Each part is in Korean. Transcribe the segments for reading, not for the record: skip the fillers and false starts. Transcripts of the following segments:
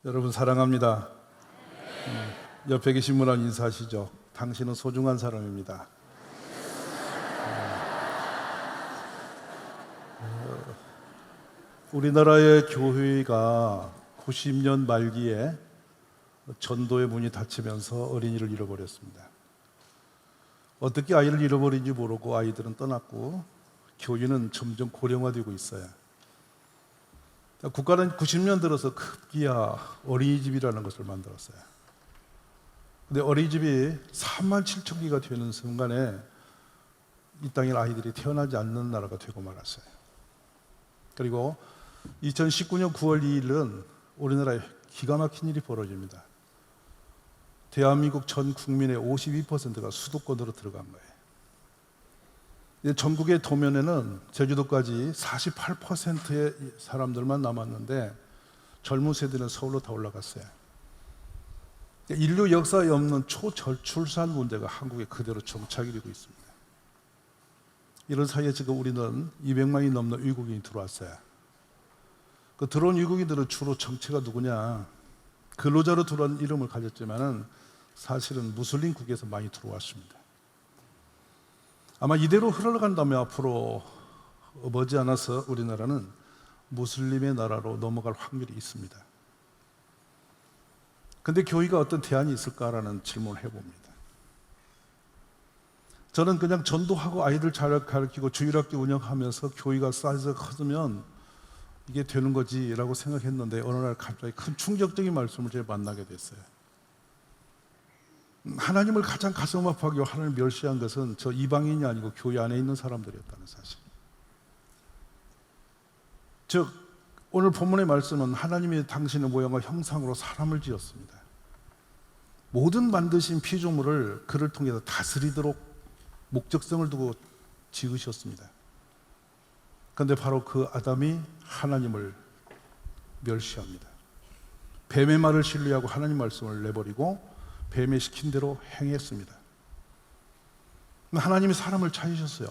여러분 사랑합니다. 옆에 계신 분한 인사하시죠. 당신은 소중한 사람입니다. 우리나라의 교회가 90년 말기에 전도의 문이 닫히면서 어린이를 잃어버렸습니다. 어떻게 아이를 잃어버린지 모르고 아이들은 떠났고 교회는 점점 고령화되고 있어요. 국가는 90년 들어서 급기야 어린이집이라는 것을 만들었어요. 근데 어린이집이 3만 7천 개가 되는 순간에 이 땅에 아이들이 태어나지 않는 나라가 되고 말았어요. 그리고 2019년 9월 2일은 우리나라에 기가 막힌 일이 벌어집니다. 대한민국 전 국민의 52%가 수도권으로 들어간 거예요. 전국의 도면에는 제주도까지 48%의 사람들만 남았는데 젊은 세대는 서울로 다 올라갔어요. 인류 역사에 없는 초저출산 문제가 한국에 그대로 정착이 되고 있습니다. 이런 사이에 지금 우리는 200만이 넘는 외국인이 들어왔어요. 그 들어온 외국인들은 주로 정체가 누구냐? 근로자로 들어온 이름을 가졌지만은 사실은 무슬림국에서 많이 들어왔습니다. 아마 이대로 흘러간다면 앞으로 머지않아서 우리나라는 무슬림의 나라로 넘어갈 확률이 있습니다. 그런데 교회가 어떤 대안이 있을까라는 질문을 해봅니다. 저는 그냥 전도하고 아이들 잘 가르치고 주일학교 운영하면서 교회가 사이즈가 커지면 이게 되는 거지라고 생각했는데 어느 날 갑자기 큰 충격적인 말씀을 제가 만나게 됐어요. 하나님을 가장 가슴 아파하고 하나님을 멸시한 것은 저 이방인이 아니고 교회 안에 있는 사람들이었다는 사실. 즉 오늘 본문의 말씀은 하나님이 당신의 모양과 형상으로 사람을 지었습니다. 모든 만드신 피조물을 그를 통해서 다스리도록 목적성을 두고 지으셨습니다. 그런데 바로 그 아담이 하나님을 멸시합니다. 뱀의 말을 신뢰하고 하나님 말씀을 내버리고 뱀의 시킨 대로 행했습니다. 하나님이 사람을 찾으셨어요.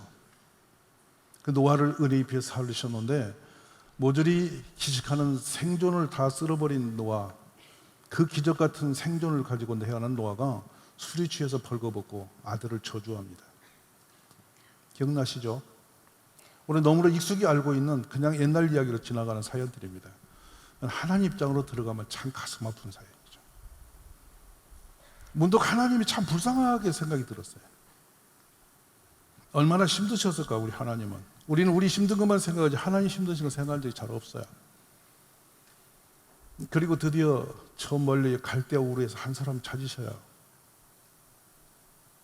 그 노아를 은혜 입혀 살리셨는데 모조리 기식하는 생존을 다 쓸어버린 노아, 그 기적 같은 생존을 가지고 태어난 노아가 술이 취해서 벌거벗고 아들을 저주합니다. 기억나시죠? 우리 너무나 익숙히 알고 있는 그냥 옛날 이야기로 지나가는 사연들입니다. 하나님 입장으로 들어가면 참 가슴 아픈 사연이죠. 문득 하나님이 참 불쌍하게 생각이 들었어요. 얼마나 힘드셨을까 우리 하나님은. 우리는 우리 힘든 것만 생각하지 하나님 힘드신 거 생각한 적이 잘 없어요. 그리고 드디어 저 멀리 갈대아 우르에서 한 사람 찾으셔요.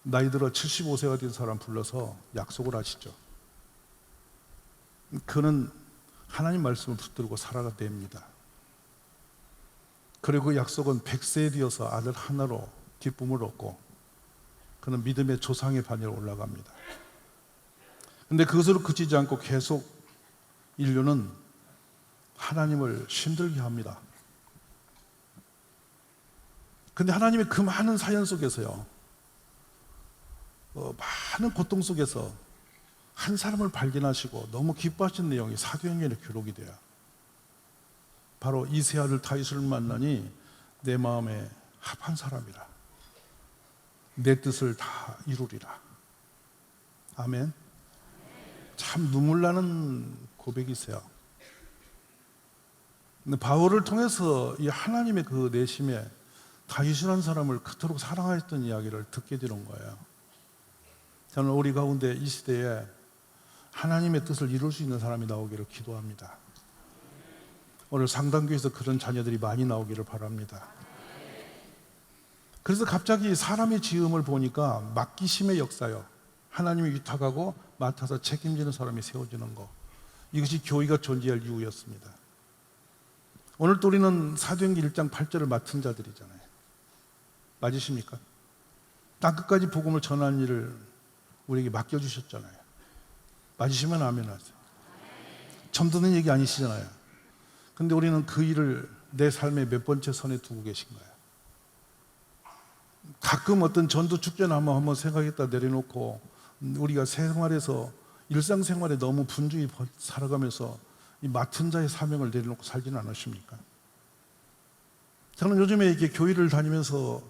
나이 들어 75세가 된 사람 불러서 약속을 하시죠. 그는 하나님 말씀을 붙들고 살아갑니다. 그리고 그 약속은 100세에 되어서 아들 하나로 기쁨을 얻고 그는 믿음의 조상의 반열에 올라갑니다. 그런데 그것으로 그치지 않고 계속 인류는 하나님을 힘들게 합니다. 그런데 하나님의 그 많은 사연 속에서요, 많은 고통 속에서 한 사람을 발견하시고 너무 기뻐하신 내용이 사도행전에 기록이 돼요. 바로 이 세 아들 다윗을 만나니 내 마음에 합한 사람이라. 내 뜻을 다 이루리라. 아멘. 참 눈물 나는 고백이세요. 근데 바울을 통해서 이 하나님의 그 내심에 다윗이라는 사람을 그토록 사랑하였던 이야기를 듣게 되는 거예요. 저는 우리 가운데 이 시대에 하나님의 뜻을 이룰 수 있는 사람이 나오기를 기도합니다. 오늘 상담교회에서 그런 자녀들이 많이 나오기를 바랍니다. 그래서 갑자기 사람의 지음을 보니까 맡기심의 역사요. 하나님이 위탁하고 맡아서 책임지는 사람이 세워지는 것. 이것이 교회가 존재할 이유였습니다. 오늘 또 우리는 사도행전 1장 8절을 맡은 자들이잖아요. 맞으십니까? 땅끝까지 복음을 전하는 일을 우리에게 맡겨주셨잖아요. 맞으시면 아멘 하세요. 처음 듣는 얘기 아니시잖아요. 근데 우리는 그 일을 내 삶의 몇 번째 선에 두고 계신 거예요. 가끔 어떤 전도 축제나 한번 생각했다 내려놓고 우리가 생활에서 일상생활에 너무 분주히 살아가면서 이 맡은 자의 사명을 내려놓고 살지는 않으십니까? 저는 요즘에 이렇게 교회를 다니면서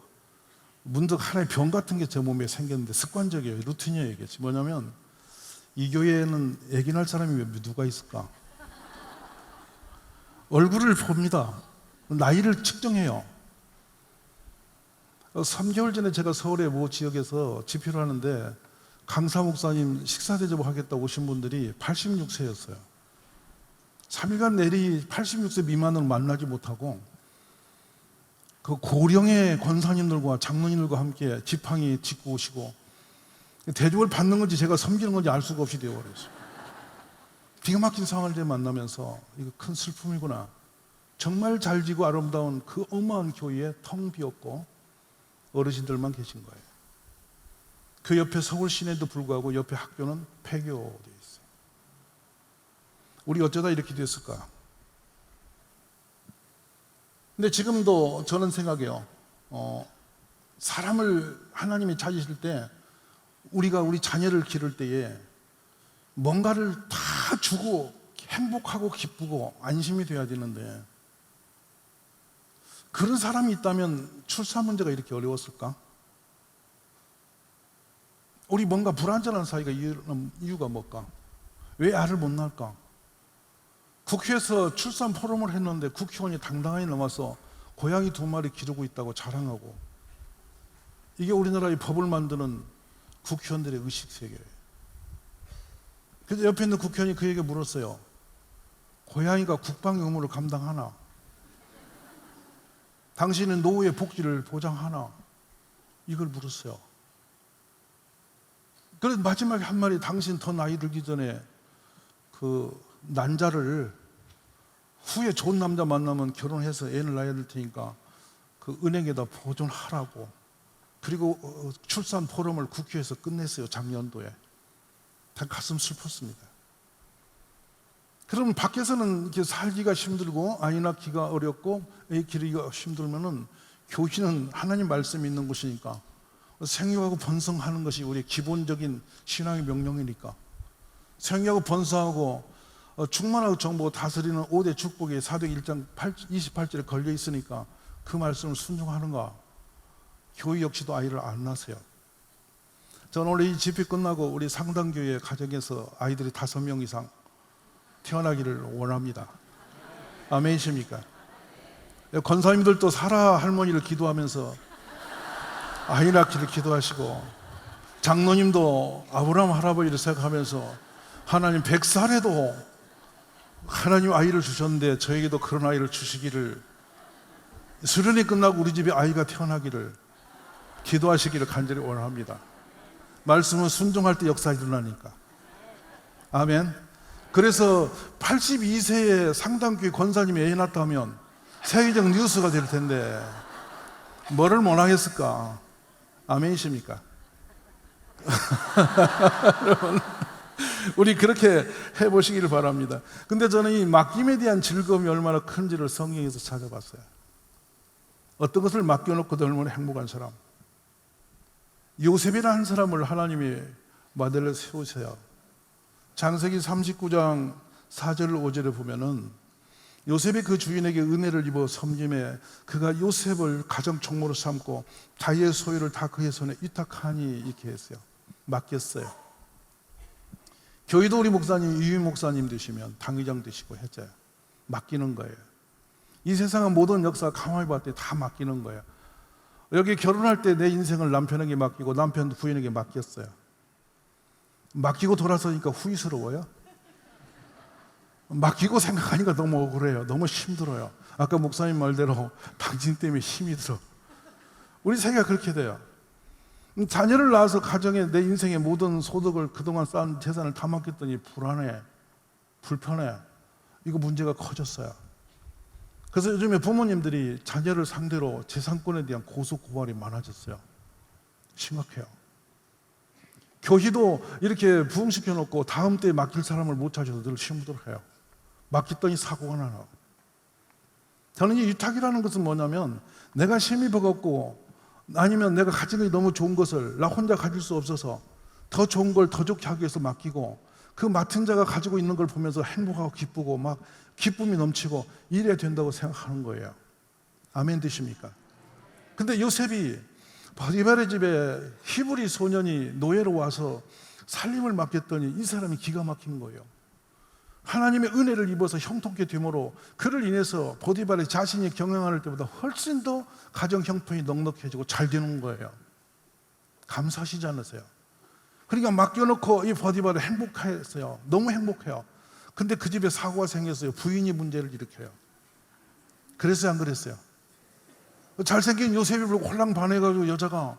문득 하나의 병 같은 게 제 몸에 생겼는데 습관적이에요. 루틴이에요. 이게 뭐냐면 이 교회에는 애기 낳을 사람이 누가 있을까? 얼굴을 봅니다. 나이를 측정해요. 3개월 전에 제가 서울의 모 지역에서 집회를 하는데 강사 목사님 식사 대접을 하겠다고 오신 분들이 86세였어요. 3일간 내리 86세 미만을 만나지 못하고 그 고령의 권사님들과 장로님들과 함께 지팡이 짚고 오시고 대접을 받는 건지 제가 섬기는 건지 알 수가 없이 되어버렸어요. 기가 막힌 상황을 만나면서 이거 큰 슬픔이구나. 정말 잘 지고 아름다운 그 어마어마한 교회에 텅 비었고 어르신들만 계신 거예요. 그 옆에 서울 시내도 불구하고 옆에 학교는 폐교되어 있어요. 우리 어쩌다 이렇게 됐을까? 근데 지금도 저는 생각해요. 사람을 하나님이 찾으실 때 우리가 우리 자녀를 기를 때에 뭔가를 다 주고 행복하고 기쁘고 안심이 돼야 되는데 그런 사람이 있다면 출산 문제가 이렇게 어려웠을까? 우리 뭔가 불안전한 사이가 이유가 뭘까? 왜 아를 못 낳을까? 국회에서 출산 포럼을 했는데 국회의원이 당당하게 나와서 고양이 2마리 기르고 있다고 자랑하고, 이게 우리나라의 법을 만드는 국회의원들의 의식세계예요. 그래서 옆에 있는 국회의원이 그에게 물었어요. 고양이가 국방 의무를 감당하나? 당신은 노후의 복지를 보장하나? 이걸 물었어요. 그래서 마지막에 한 말이, 당신 더 나이 들기 전에 그 난자를 후에 좋은 남자 만나면 결혼해서 애를 낳아야 될 테니까 그 은행에다 보존하라고. 그리고 출산 포럼을 국회에서 끝냈어요. 작년도에. 다 가슴 슬펐습니다. 그러면 밖에서는 이렇게 살기가 힘들고 아이 낳기가 어렵고 애 기르기가 힘들면은 교회는 하나님 말씀이 있는 곳이니까 생육하고 번성하는 것이 우리의 기본적인 신앙의 명령이니까 생육하고 번성하고 충만하고 정복하고 다스리는 5대 축복이 사도행 1장 28절에 걸려 있으니까 그 말씀을 순종하는가? 교회 역시도 아이를 안 낳으세요. 저는 원래 이 집회 끝나고 우리 상당교회 가정에서 아이들이 5명 이상 태어나기를 원합니다. 아멘이십니까? 권사님들도 사라 할머니를 기도하면서 아이 낳기를 기도하시고, 장로님도 아브라함 할아버지를 생각하면서 하나님 100살에도 하나님 아이를 주셨는데 저에게도 그런 아이를 주시기를, 수련이 끝나고 우리 집에 아이가 태어나기를 기도하시기를 간절히 원합니다. 말씀은 순종할 때 역사 일어나니까. 아멘. 그래서 82세의 상당교회 권사님이 애 낳았다면 세계적 뉴스가 될 텐데 뭐를 못 하겠을까? 아멘이십니까? 여러분, 우리 그렇게 해보시기를 바랍니다. 근데 저는 이 맡김에 대한 즐거움이 얼마나 큰지를 성경에서 찾아봤어요. 어떤 것을 맡겨놓고도 얼마나 행복한 사람. 요셉이라는 사람을 하나님이 모델로 세우세요. 창세기 39장 4절 5절에 보면은 요셉이 그 주인에게 은혜를 입어 섬김에 그가 요셉을 가정 총무로 삼고 자기의 소유를 다 그의 손에 위탁하니, 이렇게 했어요. 맡겼어요. 교회도 우리 목사님, 유임 목사님 되시면 당의장 되시고 했잖아요. 맡기는 거예요. 이 세상의 모든 역사 가만히 봤을 때 다 맡기는 거예요. 여기 결혼할 때 내 인생을 남편에게 맡기고 남편도 부인에게 맡겼어요. 맡기고 돌아서니까 후회스러워요. 맡기고 생각하니까 너무 억울해요. 너무 힘들어요. 아까 목사님 말대로 당신 때문에 힘이 들어. 우리 생각 그렇게 돼요. 자녀를 낳아서 가정에 내 인생의 모든 소득을, 그동안 쌓은 재산을 다 맡겼더니 불안해, 불편해. 이거 문제가 커졌어요. 그래서 요즘에 부모님들이 자녀를 상대로 재산권에 대한 고소 고발이 많아졌어요. 심각해요. 교회도 이렇게 부흥시켜 놓고 다음 때에 맡길 사람을 못 찾아서 늘 힘들어해요. 맡겼더니 사고가 나요. 저는 이 유탁이라는 것은 뭐냐면, 내가 힘이 버겁고 아니면 내가 가진 것이 너무 좋은 것을 나 혼자 가질 수 없어서 더 좋은 걸 더 좋게 하기 위해서 맡기고, 그 맡은 자가 가지고 있는 걸 보면서 행복하고 기쁘고 막 기쁨이 넘치고 이래야 된다고 생각하는 거예요. 아멘 되십니까? 근데 요셉이 보디발의 집에 히브리 소년이 노예로 와서 살림을 맡겼더니 이 사람이 기가 막힌 거예요. 하나님의 은혜를 입어서 형통케 되므로 그를 인해서 보디발이 자신이 경영할 때보다 훨씬 더 가정 형편이 넉넉해지고 잘 되는 거예요. 감사하시지 않으세요? 그러니까 맡겨놓고 이 보디발이 행복했어요. 너무 행복해요. 근데 그 집에 사고가 생겼어요. 부인이 문제를 일으켜요. 그랬어요, 안 그랬어요? 잘생긴 요셉이 보고 홀랑 반해가지고 여자가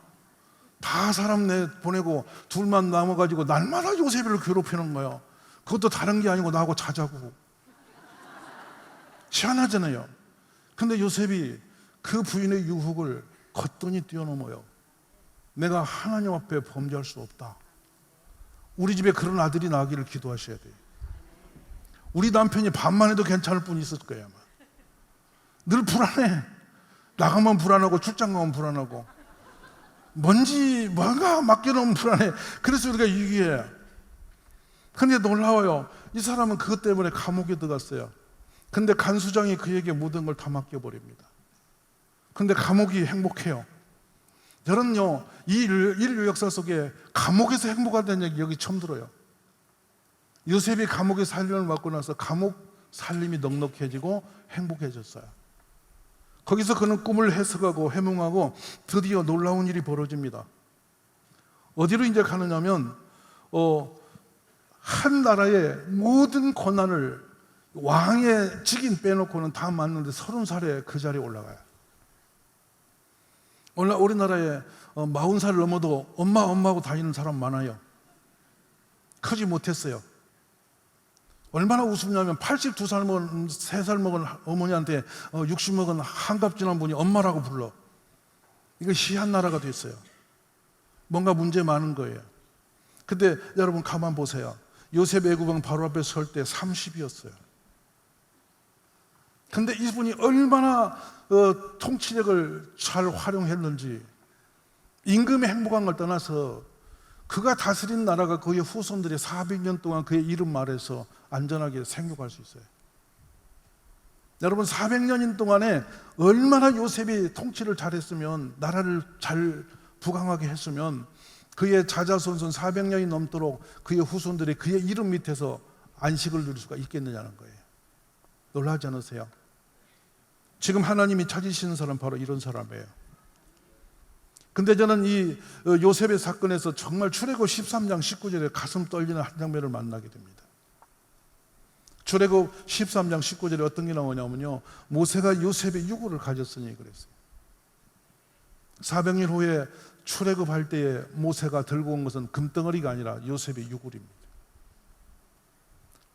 다 사람 보내고 둘만 남아가지고 날마다 요셉을 괴롭히는 거예요. 그것도 다른 게 아니고 나하고 자자고. 희한하잖아요. 근데 요셉이 그 부인의 유혹을 거뜬히 뛰어넘어요. 내가 하나님 앞에 범죄할 수 없다. 우리 집에 그런 아들이 나기를 기도하셔야 돼요. 우리 남편이 밤만 해도 괜찮을 분이 있을 거예요, 아마. 늘 불안해. 나가면 불안하고 출장 가면 불안하고 뭔가 맡겨놓으면 불안해. 그래서 우리가 유기해요. 근데 놀라워요. 이 사람은 그것 때문에 감옥에 들어갔어요. 근데 간수장이 그에게 모든 걸 다 맡겨버립니다. 근데 감옥이 행복해요. 저는요, 이 인류 역사 속에 감옥에서 행복하다는 얘기 여기 처음 들어요. 요셉이 감옥에 살림을 맡고 나서 감옥 살림이 넉넉해지고 행복해졌어요. 거기서 그는 꿈을 해석하고 해몽하고 드디어 놀라운 일이 벌어집니다. 어디로 이제 가느냐면 한 나라의 모든 권한을 왕의 직인 빼놓고는 다 맡는데 30살에 그 자리에 올라가요. 오늘 우리나라에 40살 넘어도 엄마하고 다니는 사람 많아요. 크지 못했어요. 얼마나 우습냐면 82살 먹은 3살 먹은 어머니한테 60 먹은 한갑 지난 분이 엄마라고 불러. 이거 희한 나라가 됐어요. 뭔가 문제 많은 거예요. 근데 여러분 가만 보세요. 요셉 애구방 바로 앞에 설 때 30이었어요. 근데 이분이 얼마나 통치력을 잘 활용했는지, 임금의 행복한 걸 떠나서 그가 다스린 나라가 그의 후손들이 400년 동안 그의 이름 아래서 안전하게 생육할 수 있어요. 여러분 400년인 동안에 얼마나 요셉이 통치를 잘했으면, 나라를 잘 부강하게 했으면 그의 자자손손 400년이 넘도록 그의 후손들이 그의 이름 밑에서 안식을 누릴 수가 있겠느냐는 거예요. 놀라지 않으세요? 지금 하나님이 찾으시는 사람 바로 이런 사람이에요. 근데 저는 이 요셉의 사건에서 정말 출애굽 13장 19절에 가슴 떨리는 한 장면을 만나게 됩니다. 출애굽 13장 19절에 어떤 게 나오냐면요, 모세가 요셉의 유구를 가졌으니 그랬어요. 400년 후에 출애굽할 때에 모세가 들고 온 것은 금덩어리가 아니라 요셉의 유골입니다.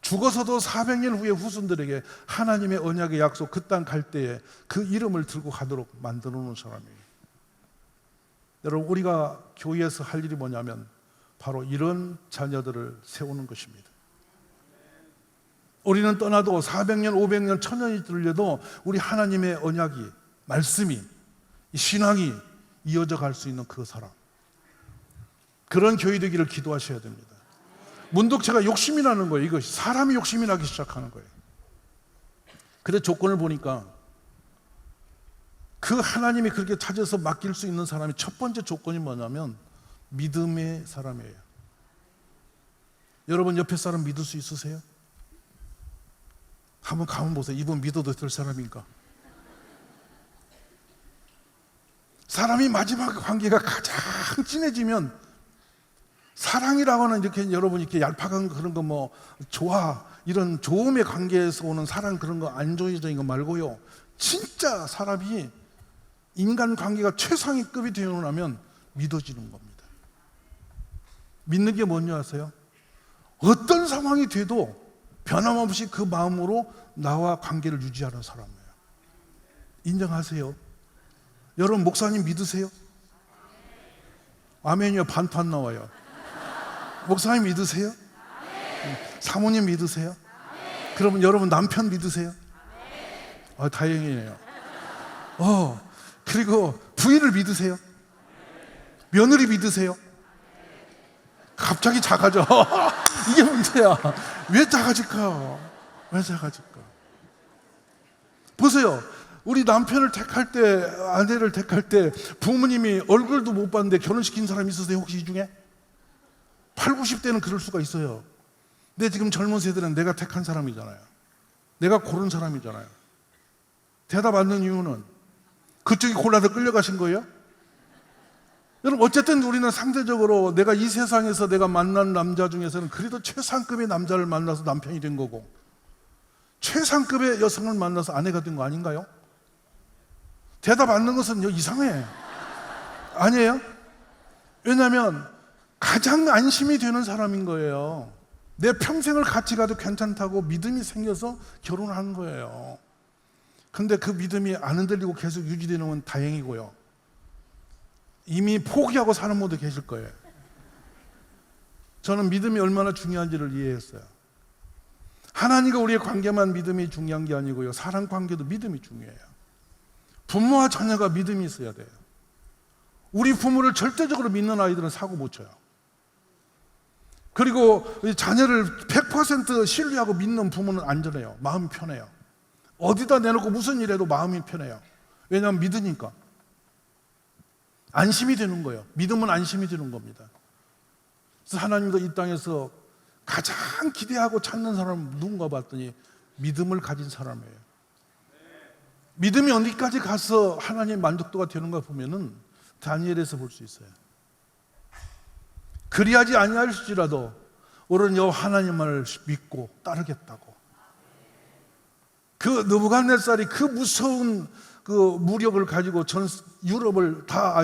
죽어서도 400년 후에 후손들에게 하나님의 언약의 약속 그 땅 갈 때에 그 이름을 들고 가도록 만들어 놓은 사람이에요. 여러분 우리가 교회에서 할 일이 뭐냐면 바로 이런 자녀들을 세우는 것입니다. 우리는 떠나도 400년, 500년, 1000년이 들려도 우리 하나님의 언약이, 말씀이, 신앙이 이어져 갈 수 있는 그 사람, 그런 교회 되기를 기도하셔야 됩니다. 문독체가 욕심이 나는 거예요. 이것이 사람이 욕심이 나기 시작하는 거예요. 그래서 조건을 보니까 그 하나님이 그렇게 찾아서 맡길 수 있는 사람이 첫 번째 조건이 뭐냐면 믿음의 사람이에요. 여러분 옆에 사람 믿을 수 있으세요? 한번 가만 보세요. 이분 믿어도 될 사람인가? 사람이 마지막 관계가 가장 진해지면, 사랑이라고 하는 이렇게 여러분 이렇게 얄팍한 그런 거 뭐 좋아, 이런 좋음의 관계에서 오는 사랑, 그런 거 안정적인 거 말고요, 진짜 사람이 인간 관계가 최상위급이 되고 나면 믿어지는 겁니다. 믿는 게 뭔지 아세요? 어떤 상황이 돼도 변함없이 그 마음으로 나와 관계를 유지하는 사람이에요. 인정하세요? 여러분 목사님 믿으세요? 아멘이요. 반탄 나와요. 목사님 믿으세요? 사모님 믿으세요? 그러면 여러분 남편 믿으세요? 다행이에요. 그리고 부인을 믿으세요? 며느리 믿으세요? 갑자기 작아져. 이게 문제야. 왜 작아질까? 왜 작아질까? 보세요. 우리 남편을 택할 때, 아내를 택할 때 부모님이 얼굴도 못 봤는데 결혼시킨 사람 있으세요? 혹시 이 중에? 8, 90대는 그럴 수가 있어요. 근데 지금 젊은 세대는 내가 택한 사람이잖아요. 내가 고른 사람이잖아요. 대답 안 되는 이유는 그쪽이 골라서 끌려가신 거예요? 여러분, 어쨌든 우리는 상대적으로 내가 이 세상에서 내가 만난 남자 중에서는 그래도 최상급의 남자를 만나서 남편이 된 거고, 최상급의 여성을 만나서 아내가 된 거 아닌가요? 대답 안 되는 것은 이상해. 아니에요? 왜냐하면 가장 안심이 되는 사람인 거예요. 내 평생을 같이 가도 괜찮다고 믿음이 생겨서 결혼한 거예요. 근데 그 믿음이 안 흔들리고 계속 유지되는 건 다행이고요. 이미 포기하고 사는 분도 계실 거예요. 저는 믿음이 얼마나 중요한지를 이해했어요. 하나님과 우리의 관계만 믿음이 중요한 게 아니고요, 사랑 관계도 믿음이 중요해요. 부모와 자녀가 믿음이 있어야 돼요. 우리 부모를 절대적으로 믿는 아이들은 사고 못 쳐요. 그리고 자녀를 100% 신뢰하고 믿는 부모는 안전해요. 마음이 편해요. 어디다 내놓고 무슨 일 해도 마음이 편해요. 왜냐하면 믿으니까. 안심이 되는 거예요. 믿음은 안심이 되는 겁니다. 그래서 하나님도 이 땅에서 가장 기대하고 찾는 사람은 누군가 봤더니 믿음을 가진 사람이에요. 믿음이 어디까지 가서 하나님의 만족도가 되는가 보면은 다니엘에서 볼 수 있어요. 그리하지 아니할지라도 오른 여호와 하나님을 믿고 따르겠다고. 그 느부갓네살이 그 무서운 그 무력을 가지고 전 유럽을 다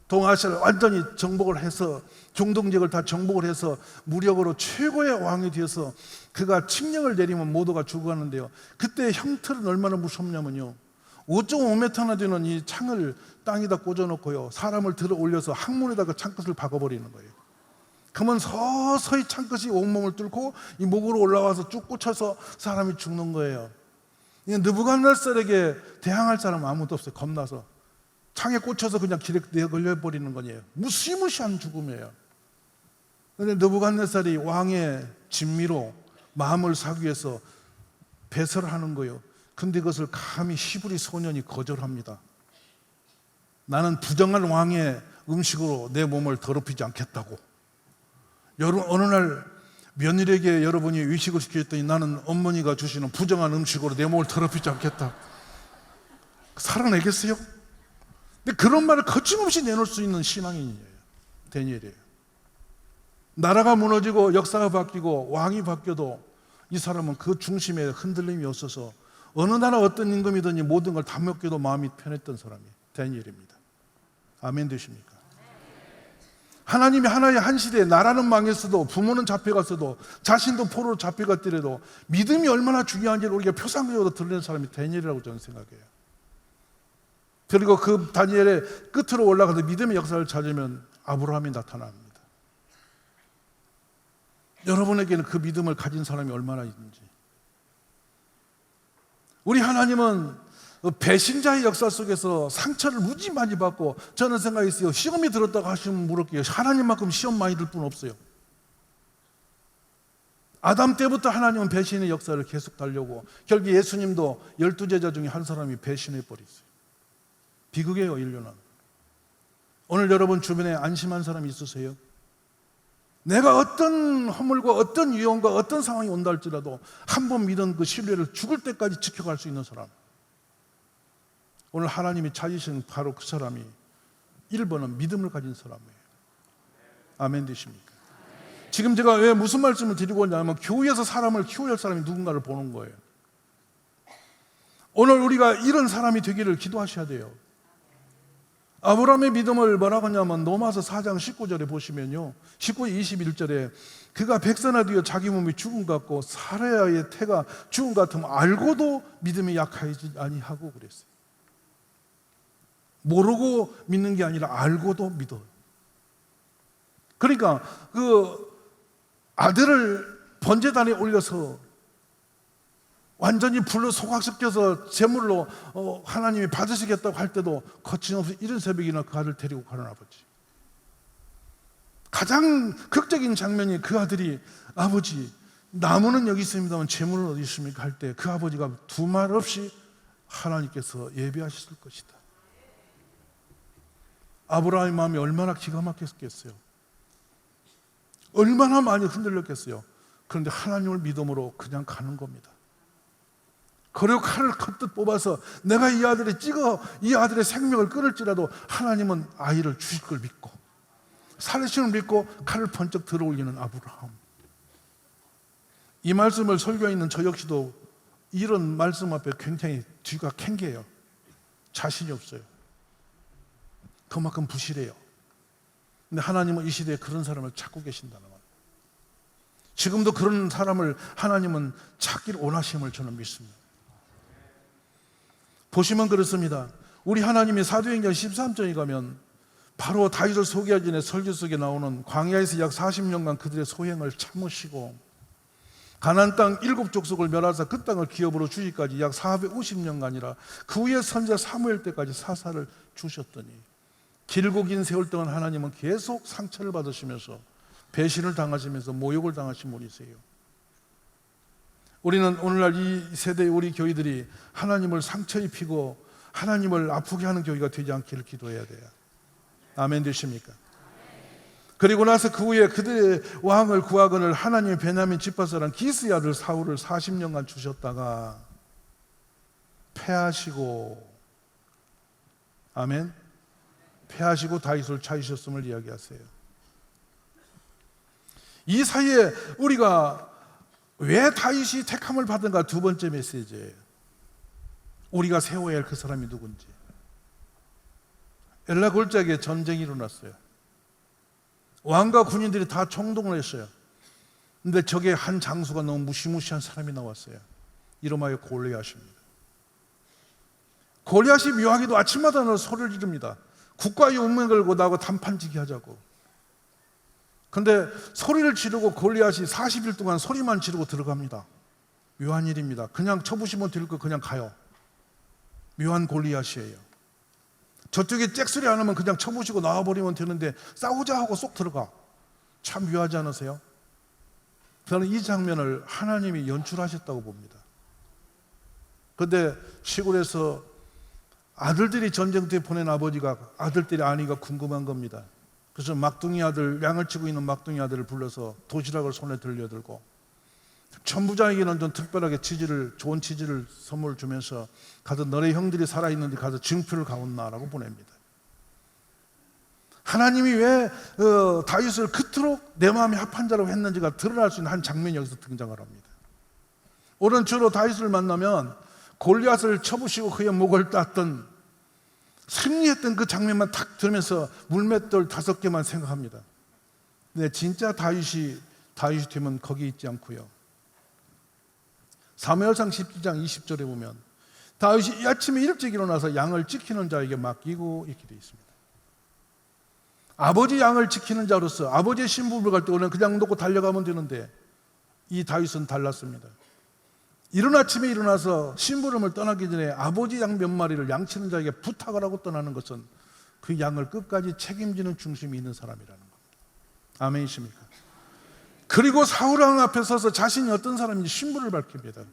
동아시아를 완전히 정복을 해서 중동지역을 다 정복을 해서 무력으로 최고의 왕이 되어서 그가 칙령을 내리면 모두가 죽어가는데요. 그때 형틀은 얼마나 무섭냐면요, 5.5m나 되는 이 창을 땅에다 꽂아놓고요, 사람을 들어 올려서 항문에다가 창끝을 박아버리는 거예요. 그러면 서서히 창끝이 온몸을 뚫고 이 목으로 올라와서 쭉 꽂혀서 사람이 죽는 거예요. 느부갓네살에게 대항할 사람은 아무도 없어요. 겁나서 창에 꽂혀서 그냥 길에 내걸려버리는 거예요. 무시무시한 죽음이에요. 그런데 느부갓네살이 왕의 진미로 마음을 사기 위해서 배설을 하는 거예요. 근데 그것을 감히 히브리 소년이 거절합니다. 나는 부정한 왕의 음식으로 내 몸을 더럽히지 않겠다고. 여러분, 어느 날 며느리에게 여러분이 위식을 시켰더니 나는 어머니가 주시는 부정한 음식으로 내 몸을 더럽히지 않겠다. 살아내겠어요? 근데 그런 말을 거침없이 내놓을 수 있는 신앙인이에요. 다니엘이에요. 나라가 무너지고 역사가 바뀌고 왕이 바뀌어도 이 사람은 그 중심에 흔들림이 없어서 어느 나라 어떤 임금이든지 모든 걸 다 먹기도 마음이 편했던 사람이 다니엘입니다. 아멘 되십니까? 하나님이 하나의 한 시대에 나라는 망했어도, 부모는 잡혀갔어도, 자신도 포로로 잡혀갔더라도 믿음이 얼마나 중요한지를 우리가 표상적으로 드러낸 사람이 다니엘이라고 저는 생각해요. 그리고 그 다니엘의 끝으로 올라가서 믿음의 역사를 찾으면 아브라함이 나타납니다. 여러분에게는 그 믿음을 가진 사람이 얼마나 있는지. 우리 하나님은 배신자의 역사 속에서 상처를 무지 많이 받고, 저는 생각했어요. 시험이 들었다고 하시면 물을게요. 하나님만큼 시험 많이 들 분 없어요. 아담 때부터 하나님은 배신의 역사를 계속 달려고, 결국 예수님도 12제자 중에 한 사람이 배신해버렸어요. 비극이에요, 인류는. 오늘 여러분 주변에 안심한 사람이 있으세요? 내가 어떤 허물과 어떤 위험과 어떤 상황이 온다 할지라도 한 번 믿은 그 신뢰를 죽을 때까지 지켜갈 수 있는 사람, 오늘 하나님이 찾으신 바로 그 사람이 1번은 믿음을 가진 사람이에요. 아멘 되십니까? 지금 제가 왜 무슨 말씀을 드리고 있냐면, 교회에서 사람을 키워야 할 사람이 누군가를 보는 거예요. 오늘 우리가 이런 사람이 되기를 기도하셔야 돼요. 아브라함의 믿음을 뭐라고 하냐면 로마서 4장 19절에 보시면요, 19, 21절에 그가 백세나 되어 자기 몸이 죽음 같고 사라야의 태가 죽음 같으면 알고도 믿음이 약하지 아니하고 그랬어요. 모르고 믿는 게 아니라 알고도 믿어요. 그러니까 그 아들을 번제단에 올려서 완전히 불로 속악시켜서 제물로 하나님이 받으시겠다고 할 때도 거침없이 이른 새벽이나 그 아들 데리고 가는 아버지. 가장 극적인 장면이 그 아들이 아버지 나무는 여기 있습니다만 제물은 어디 있습니까 할 때 그 아버지가 두 말 없이 하나님께서 예비하셨을 것이다. 아브라함의 마음이 얼마나 기가 막혔겠어요. 얼마나 많이 흔들렸겠어요. 그런데 하나님을 믿음으로 그냥 가는 겁니다. 그리고 칼을 커뜩 뽑아서 내가 이 아들을 찍어 이 아들의 생명을 끊을지라도 하나님은 아이를 주실 걸 믿고 살리심을 믿고 칼을 번쩍 들어 올리는 아브라함. 이 말씀을 설교에 있는 저 역시도 이런 말씀 앞에 굉장히 뒤가 캥겨요. 자신이 없어요. 그만큼 부실해요. 근데 하나님은 이 시대에 그런 사람을 찾고 계신다는 말. 지금도 그런 사람을 하나님은 찾기를 원하심을 저는 믿습니다. 보시면 그렇습니다. 우리 하나님이 사도행전 13장에 가면 바로 다윗을 소개하기 전에 설교 속에 나오는 광야에서 약 40년간 그들의 소행을 참으시고 가나안 땅 7족속을 멸하사 그 땅을 기업으로 주기까지 약 450년간이라 그 후에 선지자 사무엘 때까지 사사를 주셨더니 길고 긴 세월 동안 하나님은 계속 상처를 받으시면서 배신을 당하시면서 모욕을 당하신 분이세요. 우리는 오늘날 이 세대의 우리 교회들이 하나님을 상처 입히고 하나님을 아프게 하는 교회가 되지 않기를 기도해야 돼요. 아멘 되십니까? 그리고 나서 그 후에 그들의 왕을 구하거늘 하나님의 베냐민 지파 사람 기스의 아들 사울을 40년간 주셨다가 패하시고 아멘 패하시고 다윗을 찾으셨음을 이야기하세요. 이 사이에 우리가 왜 다윗이 택함을 받은가 두 번째 메시지예요. 우리가 세워야 할 그 사람이 누군지. 엘라 골짜기에 전쟁이 일어났어요. 왕과 군인들이 다 총동을 했어요. 근데 저게 한 장수가 너무 무시무시한 사람이 나왔어요. 이름하여 골리앗입니다. 골리앗이 묘하게도 아침마다 소리를 지릅니다. 국가의 운명을 걸고 나하고 단판지기 하자고. 근데 소리를 지르고 골리앗이 40일 동안 소리만 지르고 들어갑니다. 묘한 일입니다. 그냥 쳐부시면 될 거 그냥 가요. 묘한 골리앗이에요. 저쪽에 잭소리 안 하면 그냥 쳐부시고 나와버리면 되는데 싸우자 하고 쏙 들어가. 참 묘하지 않으세요? 저는 이 장면을 하나님이 연출하셨다고 봅니다. 그런데 시골에서 아들들이 전쟁터에 보낸 아버지가 아들들이 아니가 궁금한 겁니다. 그래서 막둥이 아들, 양을 치고 있는 막둥이 아들을 불러서 도시락을 손에 들려들고 천부장에게는 좀 특별하게 좋은 치즈를 선물 주면서 가서 너네 형들이 살아있는데 가서 증표를 가온나라고 보냅니다. 하나님이 왜 다윗을 그토록 내 마음에 합한 자라고 했는지가 드러날 수 있는 한 장면이 여기서 등장을 합니다. 오늘 주로 다윗을 만나면 골리앗을 쳐부시고 그의 목을 땄던 승리했던 그 장면만 탁 들으면서 물맷돌 5개만 생각합니다. 근데 진짜 다윗이 되면 거기 있지 않고요. 사무엘상 17장 20절에 보면 다윗이 아침에 일찍 일어나서 양을 지키는 자에게 맡기고 이렇게 되어 있습니다. 아버지 양을 지키는 자로서 아버지의 신부를 갈 때 오늘 그냥 놓고 달려가면 되는데 이 다윗은 달랐습니다. 이른 아침에 일어나서 심부름을 떠나기 전에 아버지 양 몇 마리를 양치는 자에게 부탁을 하고 떠나는 것은 그 양을 끝까지 책임지는 중심이 있는 사람이라는 겁니다. 아멘이십니까? 그리고 사울왕 앞에 서서 자신이 어떤 사람인지 신부를 밝힙니다.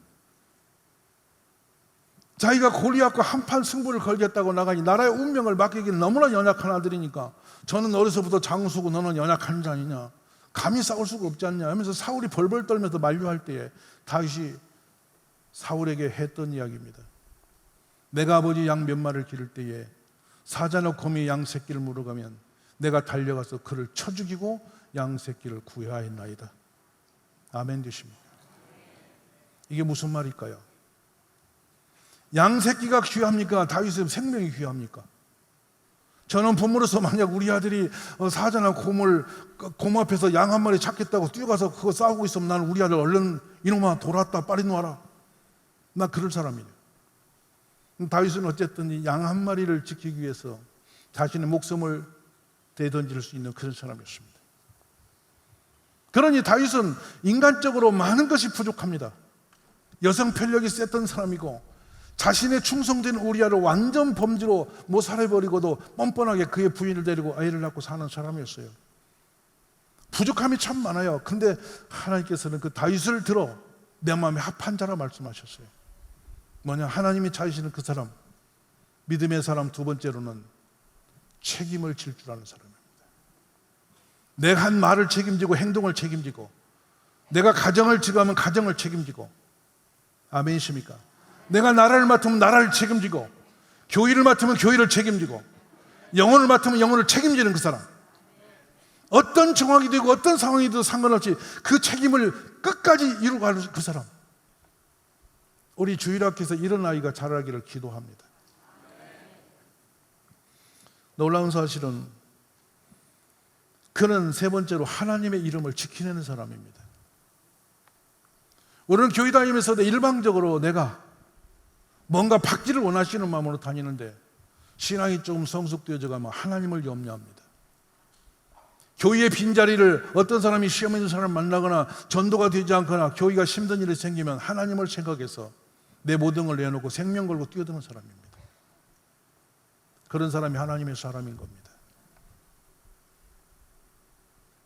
자기가 골리앗과 한판 승부를 걸겠다고 나가니 나라의 운명을 맡기기는 너무나 연약한 아들이니까 저는 어려서부터 장수고 너는 연약한 자니냐 감히 싸울 수가 없지 않냐 하면서 사울이 벌벌 떨면서 만류할 때에 다윗이 사울에게 했던 이야기입니다. 내가 아버지 양 몇 마리를 기를 때에 사자나 곰이 양 새끼를 물어가면 내가 달려가서 그를 쳐 죽이고 양 새끼를 구해하였나이다. 아멘 되십니까? 이게 무슨 말일까요? 양 새끼가 귀합니까? 다윗의 생명이 귀합니까? 저는 부모로서 만약 우리 아들이 사자나 곰 앞에서 양 한 마리 찾겠다고 뛰어가서 그거 싸우고 있으면 나는 우리 아들 얼른 이놈아 돌아왔다 빨리 놔라. 나 그럴 사람이에요. 다윗은 어쨌든 이 양 한 마리를 지키기 위해서 자신의 목숨을 내던질 수 있는 그런 사람이었습니다. 그러니 다윗은 인간적으로 많은 것이 부족합니다. 여성 편력이 셌던 사람이고 자신의 충성된 우리아를 완전 범죄로 모살해버리고도 뻔뻔하게 그의 부인을 데리고 아이를 낳고 사는 사람이었어요. 부족함이 참 많아요. 근데 하나님께서는 그 다윗을 들어 내 마음에 합한 자라 말씀하셨어요. 뭐냐? 하나님이 찾으시는 그 사람, 믿음의 사람. 두 번째로는 책임을 질 줄 아는 사람입니다. 내가 한 말을 책임지고 행동을 책임지고, 내가 가정을 지도하면 가정을 책임지고, 아멘이십니까? 내가 나라를 맡으면 나라를 책임지고, 교회를 맡으면 교회를 책임지고, 영혼을 맡으면 영혼을 책임지는 그 사람. 어떤 정황이 되고 어떤 상황이 되도 상관없이 그 책임을 끝까지 이루어가는 그 사람. 우리 주일학교에서 이런 아이가 자라기를 기도합니다. 놀라운 사실은 그는 세 번째로 하나님의 이름을 지키는 사람입니다. 우리는 교회 다니면서도 일방적으로 내가 뭔가 받기를 원하시는 마음으로 다니는데, 신앙이 조금 성숙되어져 가면 하나님을 염려합니다. 교회의 빈자리를 어떤 사람이 시험 있는 사람을 만나거나 전도가 되지 않거나 교회가 힘든 일이 생기면 하나님을 생각해서 내 모든 걸 내놓고 생명 걸고 뛰어드는 사람입니다. 그런 사람이 하나님의 사람인 겁니다.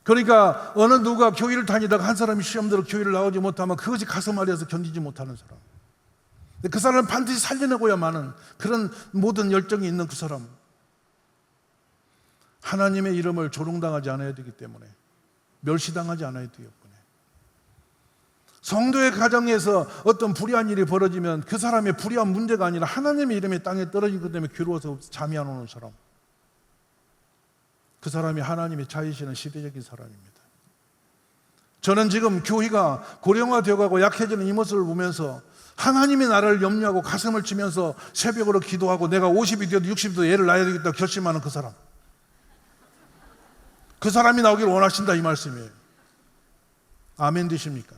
그러니까 어느 누가 교회를 다니다가 한 사람이 시험 들어 교회를 나오지 못하면 그것이 가슴 아려서 견디지 못하는 사람, 그 사람을 반드시 살려내고야만은 그런 모든 열정이 있는 그 사람, 하나님의 이름을 조롱당하지 않아야 되기 때문에, 멸시당하지 않아야 되기 때문에, 성도의 가정에서 어떤 불의한 일이 벌어지면 그 사람의 불의한 문제가 아니라 하나님의 이름이 땅에 떨어진 것 때문에 괴로워서 잠이 안 오는 사람, 그 사람이 하나님이 찾으시는 시대적인 사람입니다. 저는 지금 교회가 고령화되어가고 약해지는 이 모습을 보면서 하나님의 나라를 염려하고 가슴을 치면서 새벽으로 기도하고 내가 50이 되어도 60이 되어도 애를 낳아야 되겠다 결심하는 그 사람, 그 사람이 나오기를 원하신다, 이 말씀이에요. 아멘 되십니까?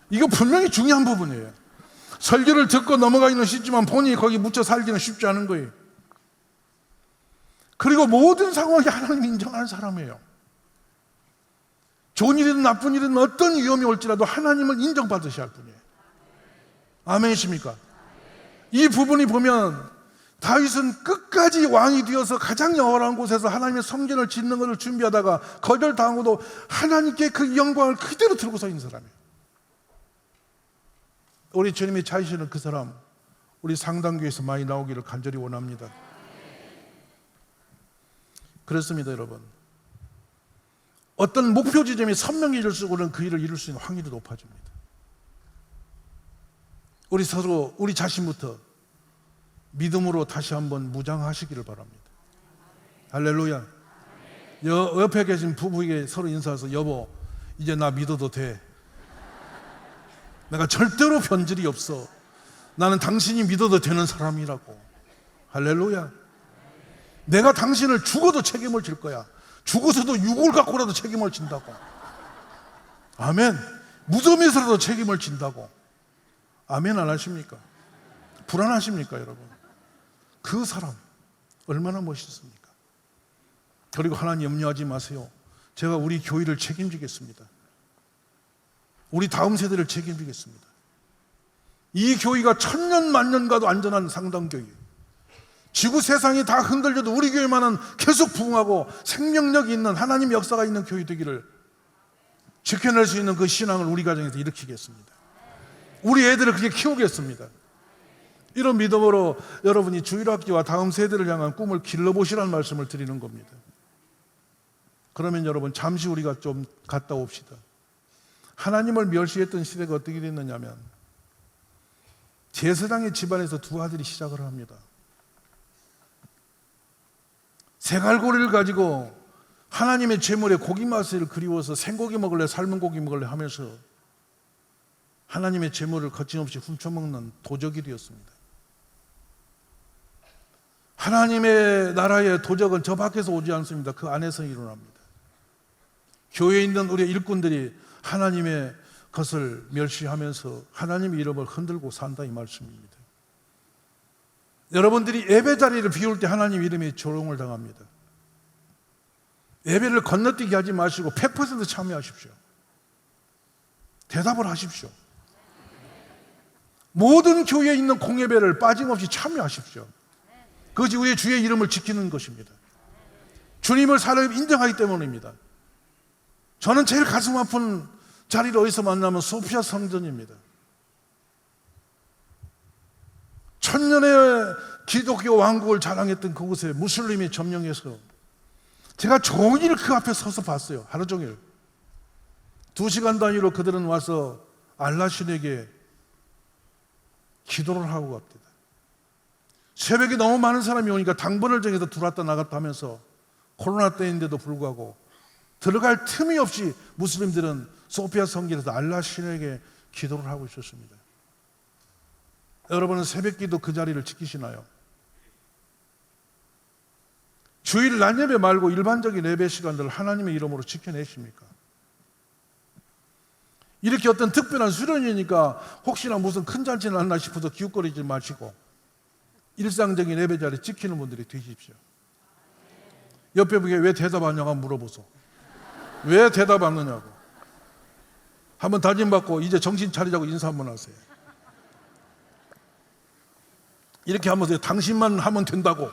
이거 분명히 중요한 부분이에요. 설교를 듣고 넘어가기는 쉽지만 본인이 거기 묻혀 살기는 쉽지 않은 거예요. 그리고 모든 상황이 하나님 인정하는 사람이에요. 좋은 일이든 나쁜 일이든 어떤 위험이 올지라도 하나님을 인정받으셔야 할 분이에요. 아멘이십니까? 이 부분이 보면 다윗은 끝까지 왕이 되어서 가장 영원한 곳에서 하나님의 성전을 짓는 것을 준비하다가 거절당하고도 하나님께 그 영광을 그대로 들고 서 있는 사람이에요. 우리 주님이 찾으시는 그 사람, 우리 상당교회에서 많이 나오기를 간절히 원합니다. 그렇습니다, 여러분. 어떤 목표 지점이 선명해질수록 그 일을 이룰 수 있는 확률이 높아집니다. 우리 서로, 우리 자신부터 믿음으로 다시 한번 무장하시기를 바랍니다. 할렐루야. 옆에 계신 부부에게 서로 인사해서, 여보, 이제 나 믿어도 돼. 내가 절대로 변질이 없어. 나는 당신이 믿어도 되는 사람이라고. 할렐루야. 내가 당신을 죽어도 책임을 질 거야. 죽어서도 육을 갖고라도 책임을 진다고. 아멘. 무덤에서라도 책임을 진다고. 아멘 안 하십니까? 불안하십니까, 여러분? 그 사람 얼마나 멋있습니까? 그리고 하나님 염려하지 마세요. 제가 우리 교회를 책임지겠습니다. 우리 다음 세대를 책임지겠습니다. 이 교회가 천년 만년 가도 안전한 상당교회, 지구 세상이 다 흔들려도 우리 교회만은 계속 부흥하고 생명력이 있는 하나님 역사가 있는 교회 되기를 지켜낼 수 있는 그 신앙을 우리 가정에서 일으키겠습니다. 우리 애들을 그렇게 키우겠습니다. 이런 믿음으로 여러분이 주일학교와 다음 세대를 향한 꿈을 길러보시라는 말씀을 드리는 겁니다. 그러면 여러분, 잠시 우리가 좀 갔다 옵시다. 하나님을 멸시했던 시대가 어떻게 됐느냐면, 제사장의 집안에서 두 아들이 시작을 합니다. 새갈고리를 가지고 하나님의 제물에 고기 맛을 그리워서 생고기 먹을래 삶은 고기 먹을래 하면서 하나님의 제물을 거침없이 훔쳐먹는 도적이 되었습니다. 하나님의 나라의 도적은 저 밖에서 오지 않습니다. 그 안에서 일어납니다. 교회에 있는 우리 일꾼들이 하나님의 것을 멸시하면서 하나님의 이름을 흔들고 산다, 이 말씀입니다. 여러분들이 예배 자리를 비울 때 하나님 이름이 조롱을 당합니다. 예배를 건너뛰게 하지 마시고 100% 참여하십시오. 대답을 하십시오. 모든 교회에 있는 공예배를 빠짐없이 참여하십시오. 그것이 우리의 주의 이름을 지키는 것입니다. 주님을 살아서 인정하기 때문입니다. 저는 제일 가슴 아픈 자리를 어디서 만나면 소피아 성전입니다. 천년의 기독교 왕국을 자랑했던 그곳에 무슬림이 점령해서 제가 종일 그 앞에 서서 봤어요. 하루 종일 2시간 단위로 그들은 와서 알라 신에게 기도를 하고 갑니다. 새벽에 너무 많은 사람이 오니까 당번을 정해서 들어왔다 나갔다 하면서 코로나 때인데도 불구하고 들어갈 틈이 없이 무슬림들은 소피아 성전에서 알라 신에게 기도를 하고 있었습니다. 여러분은 새벽기도 그 자리를 지키시나요? 주일 낮 예배 말고 일반적인 예배 시간들을 하나님의 이름으로 지켜내십니까? 이렇게 어떤 특별한 수련이니까 혹시나 무슨 큰 잔치는 안 나 싶어서 기웃거리지 마시고 일상적인 예배 자리 지키는 분들이 되십시오. 옆에 분에게 왜 대답 안 하냐고 물어보소. 왜 대답 안 하느냐고. 한번 다짐받고 이제 정신 차리자고 인사 한번 하세요. 이렇게 하면서 당신만 하면 된다고.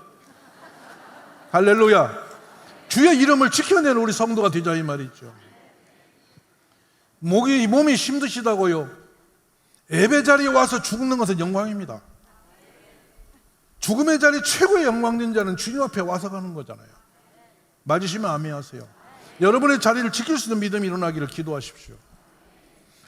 할렐루야. 주의 이름을 지켜내는 우리 성도가 되자 이 말이죠. 몸이 힘드시다고요. 예배 자리에 와서 죽는 것은 영광입니다. 죽음의 자리 최고의 영광된 자는 주님 앞에 와서 가는 거잖아요. 맞으시면 아멘 하세요. 여러분의 자리를 지킬 수 있는 믿음이 일어나기를 기도하십시오.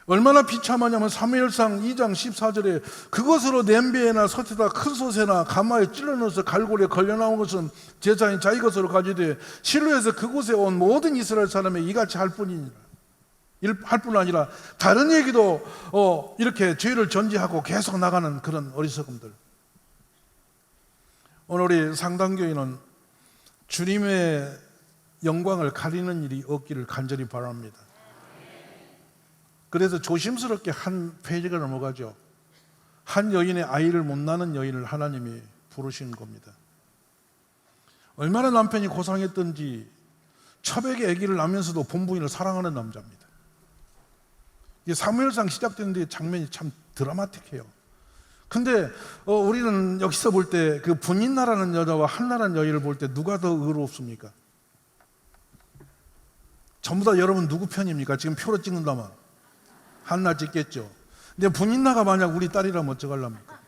얼마나 비참하냐면 사무엘상 2장 14절에 그것으로 냄비에나 솥에다 큰 솥에나 가마에 찔러 넣어서 갈고리에 걸려 나온 것은 제사인 자기 것으로 가지되 실로에서 그곳에 온 모든 이스라엘 사람이 이같이 할 뿐 아니라 다른 얘기도 이렇게 죄를 전제하고 계속 나가는 그런 어리석음들. 오늘 우리 상당교회는 주님의 영광을 가리는 일이 없기를 간절히 바랍니다. 그래서 조심스럽게 한 페이지가 넘어가죠. 한 여인의 아이를 못 낳는 여인을 하나님이 부르시는 겁니다. 얼마나 남편이 고상했던지 첩에게 아기를 낳으면서도 본부인을 사랑하는 남자입니다. 사무엘상 시작되는데 장면이 참 드라마틱해요. 근데 우리는 여기서 볼 때 그 분인나라는 여자와 한나라는 여인을 볼 때 누가 더 의롭습니까? 전부 다 여러분 누구 편입니까? 지금 표로 찍는다면 한나 찍겠죠. 근데 분인나가 만약 우리 딸이라면 어쩌갈랍니까?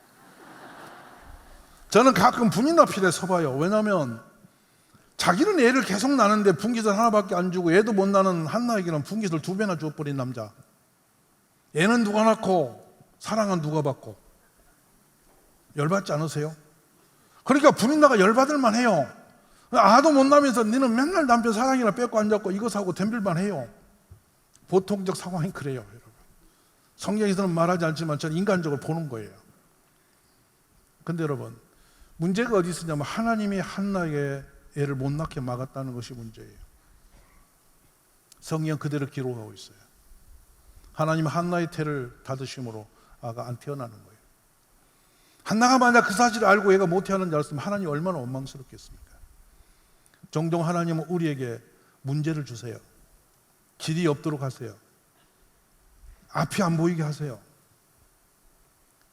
저는 가끔 분인나 필에 서봐요. 왜냐하면 자기는 애를 계속 낳는데 분깃을 하나밖에 안 주고 애도 못 낳는 한나에게는 분깃을 2배나 줘버린 남자. 애는 누가 낳고 사랑은 누가 받고. 열받지 않으세요? 그러니까 분인나가 열받을만 해요. 아도 못 낳으면서 너는 맨날 남편 사랑이나 뺏고 앉았고 이거 사고 덤빌만 해요. 보통적 상황이 그래요, 여러분. 성경에서는 말하지 않지만 저는 인간적으로 보는 거예요. 근데 여러분, 문제가 어디 있었냐면 하나님이 한나에게 애를 못 낳게 막았다는 것이 문제예요. 성경 그대로 기록하고 있어요. 하나님 한나의 태를 닫으심으로 아가 안 태어나는 거예요. 한나가 만약 그 사실을 알고 애가 못 태어난 줄 알았으면 하나님 얼마나 원망스럽겠습니까? 종종 하나님은 우리에게 문제를 주세요. 길이 없도록 하세요. 앞이 안 보이게 하세요.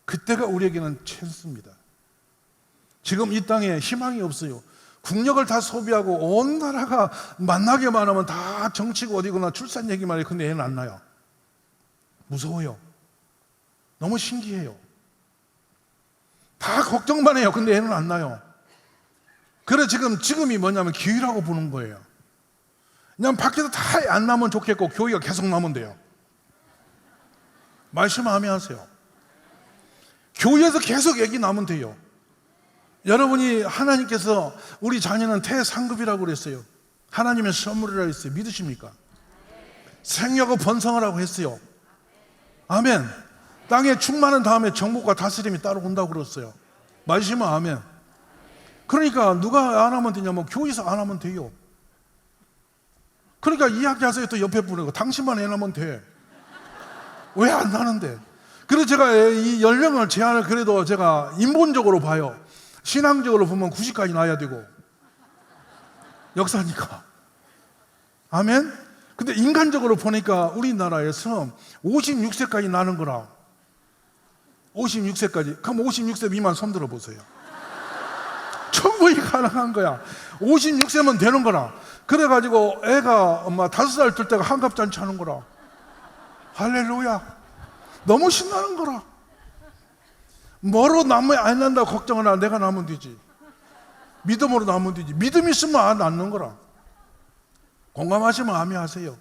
그때가 우리에게는 찬스입니다. 지금 이 땅에 희망이 없어요. 국력을 다 소비하고 온 나라가 만나기만 하면 다 정치고 어디거나 출산 얘기만 해요. 근데 애는 안 나요. 무서워요. 너무 신기해요. 다 걱정만 해요. 근데 애는 안 나요. 그래 지금이 뭐냐면 기회라고 보는 거예요. 그냥 밖에서 다 안 나면 좋겠고 교회가 계속 나면 돼요. 말씀 아멘 하세요. 교회에서 계속 애기 나면 돼요. 여러분이 하나님께서 우리 자녀는 태상급이라고 그랬어요. 하나님의 선물이라고 했어요. 믿으십니까? 생육하고 번성하라고 했어요. 아멘. 땅에 충만한 다음에 정복과 다스림이 따라온다고 그랬어요. 맞으시면 아멘. 그러니까 누가 안 하면 되냐면 교회에서 안 하면 돼요. 그러니까 이야기하세요. 또 옆에 분이고 당신만 애 낳으면 돼. 왜 안 나는데? 그래서 제가 이 연령을 제한을 그래도 제가 인본적으로 봐요. 신앙적으로 보면 90까지 나야 되고 역사니까. 아멘. 근데 인간적으로 보니까 우리나라에서 56세까지 나는 거라. 56세까지. 그럼 56세 미만 손 들어보세요. 충분히 가능한 거야. 56세면 되는 거라. 그래가지고 애가 엄마 5살 될 때가 한갑잔치 하는 거라. 할렐루야. 너무 신나는 거라. 뭐로 남으면 안 난다고 걱정하나, 내가 남으면 되지. 믿음으로 남으면 되지. 믿음 있으면 안 낫는 거라. 공감하시면 아멘하세요.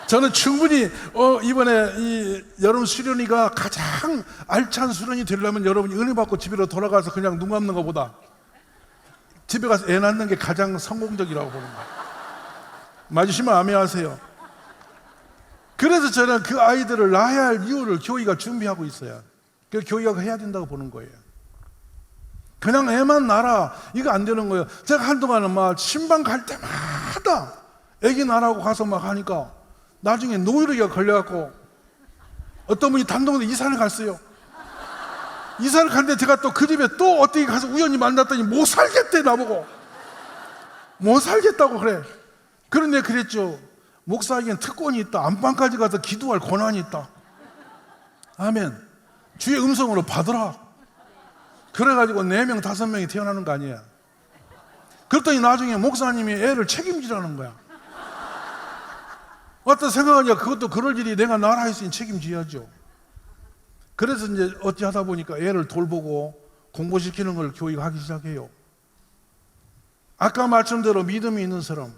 저는 충분히 이번에 이 여름 수련회가 가장 알찬 수련이 되려면 여러분이 은혜 받고 집으로 돌아가서 그냥 눈 감는 것보다 집에 가서 애 낳는 게 가장 성공적이라고 보는 거예요. 맞으시면 아멘하세요. 그래서 저는 그 아이들을 낳아야 할 이유를 교회가 준비하고 있어요. 그 교회가 해야 된다고 보는 거예요. 그냥 애만 낳아라, 이거 안 되는 거예요. 제가 한동안은 막 신방 갈 때마다 애기 낳으라고 가서 막 하니까 나중에 노이로기가 걸려갖고 어떤 분이 단독으로 이사를 갔어요. 이사를 갔는데 제가 또 그 집에 또 어떻게 가서 우연히 만났더니 못 살겠대. 나보고 못 살겠다고 그래. 그런데 그랬죠. 목사에겐 특권이 있다. 안방까지 가서 기도할 권한이 있다. 아멘. 주의 음성으로 받으라. 그래가지고 4명 5명이 태어나는 거 아니야. 그랬더니 나중에 목사님이 애를 책임지라는 거야. 어떤 생각하니까 그것도 그럴 일이 내가 나라 있으니 책임져야죠. 그래서 이제 어찌하다 보니까 애를 돌보고 공부시키는 걸 교회가 하기 시작해요. 아까 말씀대로 믿음이 있는 사람,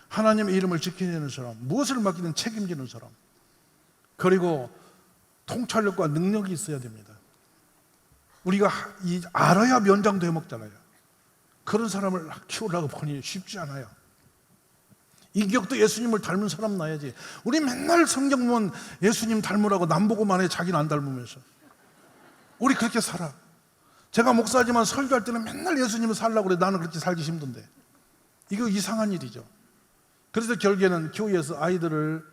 하나님의 이름을 지키는 사람, 무엇을 맡기든 책임지는 사람, 그리고 통찰력과 능력이 있어야 됩니다. 우리가 알아야 면장도 해먹잖아요. 그런 사람을 키우려고 보니 쉽지 않아요. 인격도 예수님을 닮은 사람 나야지. 우리 맨날 성경 보면 예수님 닮으라고 남 보고만 해. 자기는 안 닮으면서. 우리 그렇게 살아. 제가 목사지만 설교할 때는 맨날 예수님을 살려고 그래. 나는 그렇게 살기 힘든데. 이거 이상한 일이죠. 그래서 결국에는 교회에서 아이들을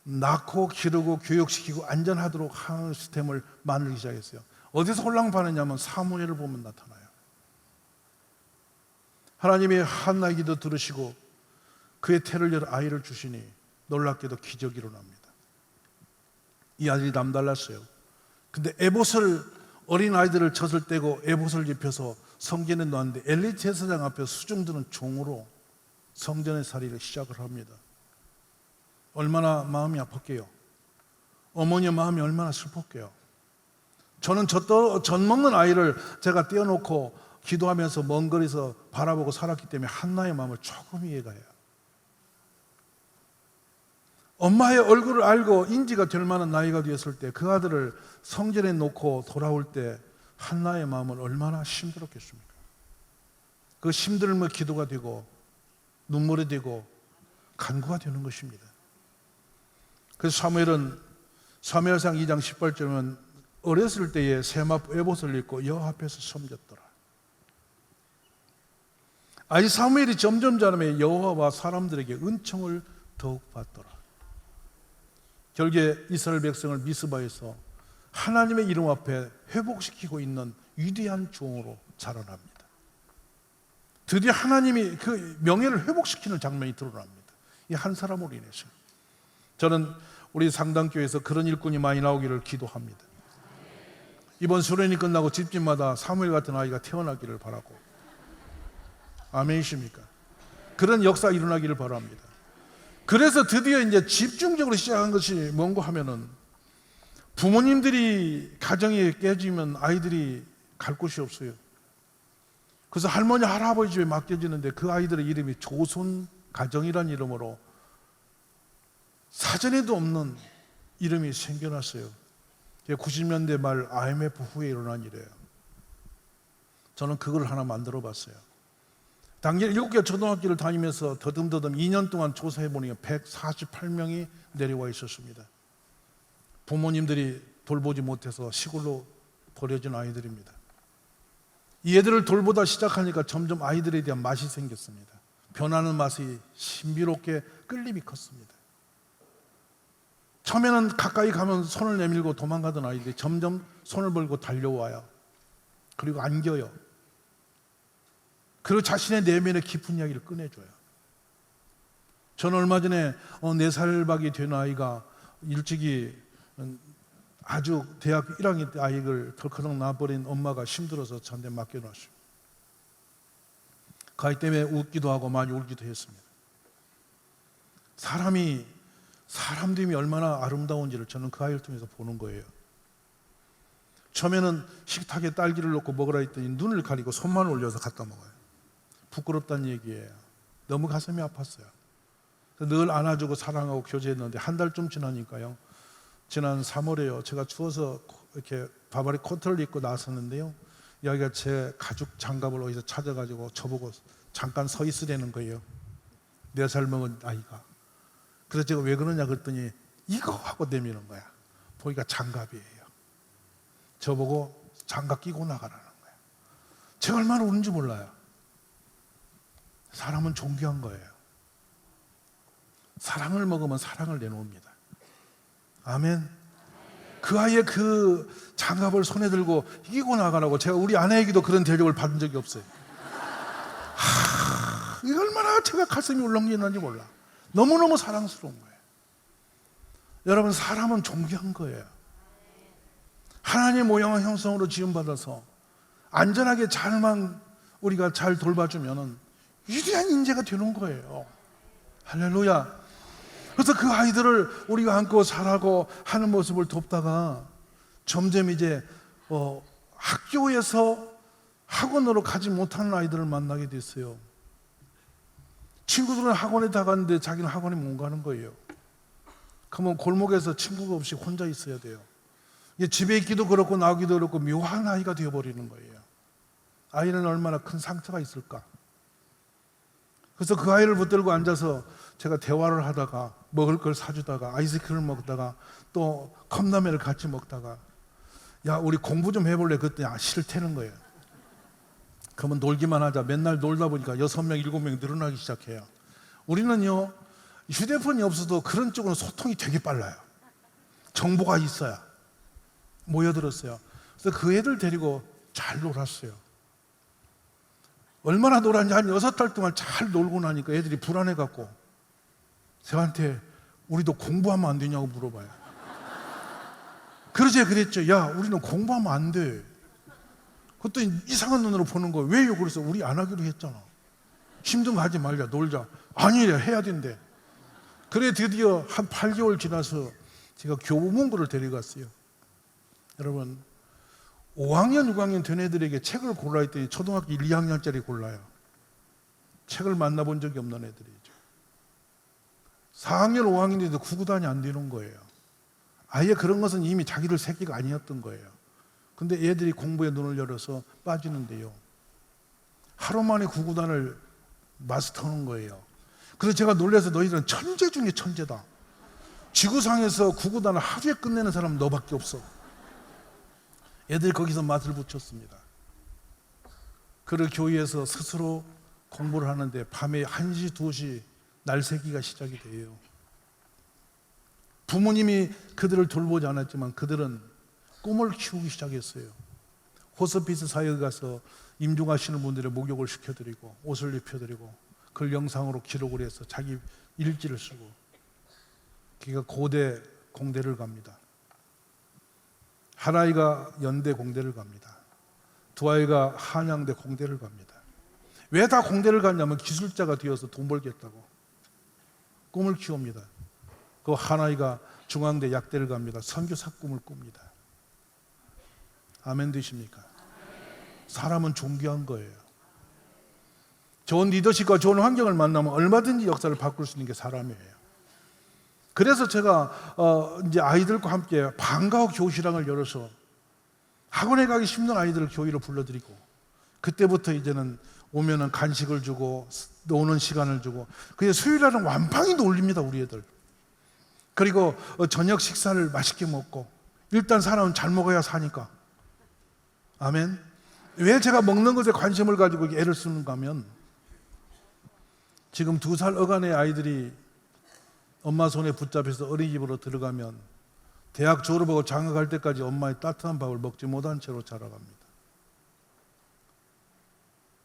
낳고 기르고 교육시키고 안전하도록 하는 시스템을 만들기 시작했어요. 어디서 혼란파느냐면 사무엘을 보면 나타나요. 하나님이 한나의 기도 들으시고 그의 태를 열어 아이를 주시니 놀랍게도 기적이 일어납니다. 이 아들이 남달랐어요. 근데 에봇을, 어린 아이들을 젖을 떼고 에봇을 입혀서 성전에 놓았는데 엘리 제사장 앞에 수종드는 종으로 성전의 살이를 시작을 합니다. 얼마나 마음이 아팠게요. 어머니의 마음이 얼마나 슬펐게요. 저는 젖 먹는 아이를 제가 떼어놓고 기도하면서 먼 거리에서 바라보고 살았기 때문에 한나의 마음을 조금 이해가 해요. 엄마의 얼굴을 알고 인지가 될 만한 나이가 되었을 때 그 아들을 성전에 놓고 돌아올 때 한나의 마음은 얼마나 힘들었겠습니까? 그 힘들면 기도가 되고 눈물이 되고 간구가 되는 것입니다. 그래서 사무엘은 사무엘상 2장 18절은 어렸을 때에 세마포 에봇을 입고 여호와 앞에서 섬겼더라. 아이 사무엘이 점점 자라며 여호와와 사람들에게 은총을 더욱 받더라. 결국에 이스라엘 백성을 미스바에서 하나님의 이름 앞에 회복시키고 있는 위대한 종으로 자라납니다. 드디어 하나님이 그 명예를 회복시키는 장면이 드러납니다. 이 한 사람으로 인해서. 저는 우리 상당교회에서 그런 일꾼이 많이 나오기를 기도합니다. 이번 수련이 끝나고 집집마다 사무엘 같은 아이가 태어나기를 바라고. 아멘이십니까? 그런 역사 일어나기를 바랍니다. 그래서 드디어 이제 집중적으로 시작한 것이 뭔가 하면은 부모님들이 가정이 깨지면 아이들이 갈 곳이 없어요. 그래서 할머니 할아버지 집에 맡겨지는데 그 아이들의 이름이 조선 가정이라는 이름으로 사전에도 없는 이름이 생겨났어요. 90년대 말 IMF 후에 일어난 일이에요. 저는 그걸 하나 만들어 봤어요. 당일 7개 초등학교를 다니면서 더듬더듬 2년 동안 조사해 보니까 148명이 내려와 있었습니다. 부모님들이 돌보지 못해서 시골로 버려진 아이들입니다. 이 애들을 돌보다 시작하니까 점점 아이들에 대한 맛이 생겼습니다. 변하는 맛이 신비롭게 끌림이 컸습니다. 처음에는 가까이 가면 손을 내밀고 도망가던 아이들이 점점 손을 벌고 달려와요. 그리고 안겨요. 그리고 자신의 내면의 깊은 이야기를 꺼내줘요. 저는 얼마 전에 4살밖에 된 아이가 일찍이 아주 대학교 1학년 때 아이를 덜커덕 낳아버린 엄마가 힘들어서 저한테 맡겨놨어요. 그 아이 때문에 웃기도 하고 많이 울기도 했습니다. 사람됨이 얼마나 아름다운지를 저는 그 아이를 통해서 보는 거예요. 처음에는 식탁에 딸기를 넣고 먹으라 했더니 눈을 가리고 손만 올려서 갖다 먹어요. 부끄럽다는 얘기예요. 너무 가슴이 아팠어요. 늘 안아주고 사랑하고 교제했는데 한 달쯤 지나니까요. 지난 3월에요. 제가 추워서 이렇게 바바리 코트를 입고 나섰는데요. 여기가 제 가죽 장갑을 어디서 찾아가지고 저보고 잠깐 서 있으라는 거예요. 4살 먹은 아이가. 그래서 제가 왜 그러냐 그랬더니 이거 하고 내미는 거야. 보니까 장갑이에요. 저보고 장갑 끼고 나가라는 거예요. 제가 얼마나 우는지 몰라요. 사람은 존귀한 거예요. 사랑을 먹으면 사랑을 내놓습니다. 아멘. 그 아이의 그 장갑을 손에 들고 이기고 나가라고 제가 우리 아내에게도 그런 대접을 받은 적이 없어요. 이게 얼마나 제가 가슴이 울렁이는지 몰라. 너무너무 사랑스러운 거예요. 여러분, 사람은 존귀한 거예요. 하나님의 모양과 형성으로 지음받아서 안전하게 잘만 우리가 잘 돌봐주면 위대한 인재가 되는 거예요. 할렐루야. 그래서 그 아이들을 우리가 안고 자라고 하는 모습을 돕다가 점점 이제 학교에서 학원으로 가지 못하는 아이들을 만나게 됐어요. 친구들은 학원에 다 갔는데 자기는 학원에 못 가는 거예요. 그러면 골목에서 친구가 없이 혼자 있어야 돼요. 집에 있기도 그렇고 나오기도 그렇고 묘한 아이가 되어버리는 거예요. 아이는 얼마나 큰 상처가 있을까. 그래서 그 아이를 붙들고 앉아서 제가 대화를 하다가 먹을 걸 사주다가 아이스크림을 먹다가 또 컵라면을 같이 먹다가 야 우리 공부 좀 해볼래? 그랬더니 싫다는 거예요. 그러면 놀기만 하자. 맨날 놀다 보니까 6명, 7명 늘어나기 시작해요. 우리는요 휴대폰이 없어도 그런 쪽으로 소통이 되게 빨라요. 정보가 있어야 모여들었어요. 그래서 그 애들 데리고 잘 놀았어요. 얼마나 놀았는지 한 6달 동안 잘 놀고 나니까 애들이 불안해갖고 저한테 우리도 공부하면 안 되냐고 물어봐요. 그러지 그랬죠. 야 우리는 공부하면 안 돼. 그랬더니 이상한 눈으로 보는 거예요. 왜요? 그래서 우리 안 하기로 했잖아. 힘든 거 하지 말자, 놀자. 아니래, 해야 된대. 그래 드디어 한 8개월 지나서 제가 교보문고를 데려갔어요. 여러분 5학년, 6학년 된 애들에게 책을 골라 했더니 초등학교 1, 2학년짜리 골라요. 책을 만나본 적이 없는 애들이죠. 4학년, 5학년인데도 구구단이 안 되는 거예요. 아예 그런 것은 이미 자기들 새끼가 아니었던 거예요. 근데 애들이 공부에 눈을 열어서 빠지는데요. 하루 만에 구구단을 마스터하는 거예요. 그래서 제가 놀라서 너희들은 천재 중에 천재다. 지구상에서 구구단을 하루에 끝내는 사람은 너밖에 없어. 애들이 거기서 맛을 붙였습니다. 그를 교회에서 스스로 공부를 하는데 밤에 1시, 2시 날새기가 시작이 돼요. 부모님이 그들을 돌보지 않았지만 그들은 꿈을 키우기 시작했어요. 호스피스 사역에 가서 임종하시는 분들의 목욕을 시켜드리고 옷을 입혀드리고 그걸 영상으로 기록을 해서 자기 일지를 쓰고 그가 고대 공대를 갑니다. 한 아이가 연대 공대를 갑니다. 2아이가 한양대 공대를 갑니다. 왜 다 공대를 갔냐면 기술자가 되어서 돈 벌겠다고 꿈을 키웁니다. 그 한 아이가 중앙대 약대를 갑니다. 선교사 꿈을 꿉니다. 아멘 되십니까? 사람은 존귀한 거예요. 좋은 리더십과 좋은 환경을 만나면 얼마든지 역사를 바꿀 수 있는 게 사람이에요. 그래서 제가 이제 아이들과 함께 방과후 교실학을 열어서 학원에 가기 힘든 아이들을 교회로 불러들이고 그때부터 이제는 오면은 간식을 주고 노는 시간을 주고 그게 수요일날은 완방히 놀립니다 우리 애들. 그리고 저녁 식사를 맛있게 먹고 일단 사람은 잘 먹어야 사니까. 아멘. 왜 제가 먹는 것에 관심을 가지고 애를 쓰는가 하면 지금 2살 어간의 아이들이 엄마 손에 붙잡혀서 어린이집으로 들어가면 대학 졸업하고 장학할 때까지 엄마의 따뜻한 밥을 먹지 못한 채로 자라갑니다.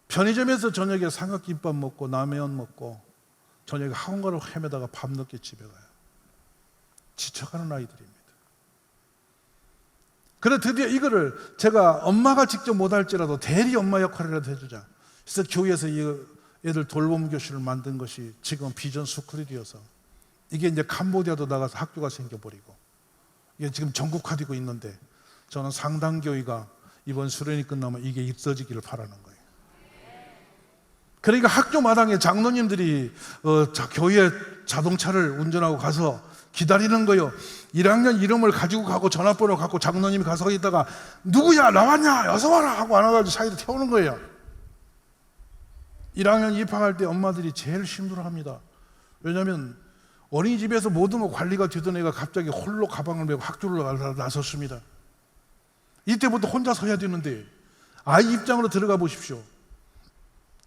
편의점에서 저녁에 삼각김밥 먹고 라면 먹고 저녁에 학원가를 헤매다가 밤늦게 집에 가요. 지쳐가는 아이들입니다. 그래 드디어 이거를 제가 엄마가 직접 못할지라도 대리 엄마 역할이라도 해주자. 그래서 교회에서 이 애들 돌봄 교실을 만든 것이 지금 비전 스쿨이 되어서 이게 이제 캄보디아도 나가서 학교가 생겨버리고 이게 지금 전국화되고 있는데 저는 상당교회가 이번 수련이 끝나면 이게 있어지기를 바라는 거예요. 그러니까 학교 마당에 장로님들이 교회 자동차를 운전하고 가서 기다리는 거예요. 1학년 이름을 가지고 가고 전화번호 갖고 장로님이 가서 있다가 누구야 나왔냐 어서 와라 하고 안아가지고 사이로 태우는 거예요. 1학년 입학할 때 엄마들이 제일 힘들어합니다. 왜냐하면 어린이집에서 모든 거 관리가 되던 애가 갑자기 홀로 가방을 메고 학교를 나섰습니다. 이때부터 혼자 서야 되는데 아이 입장으로 들어가 보십시오.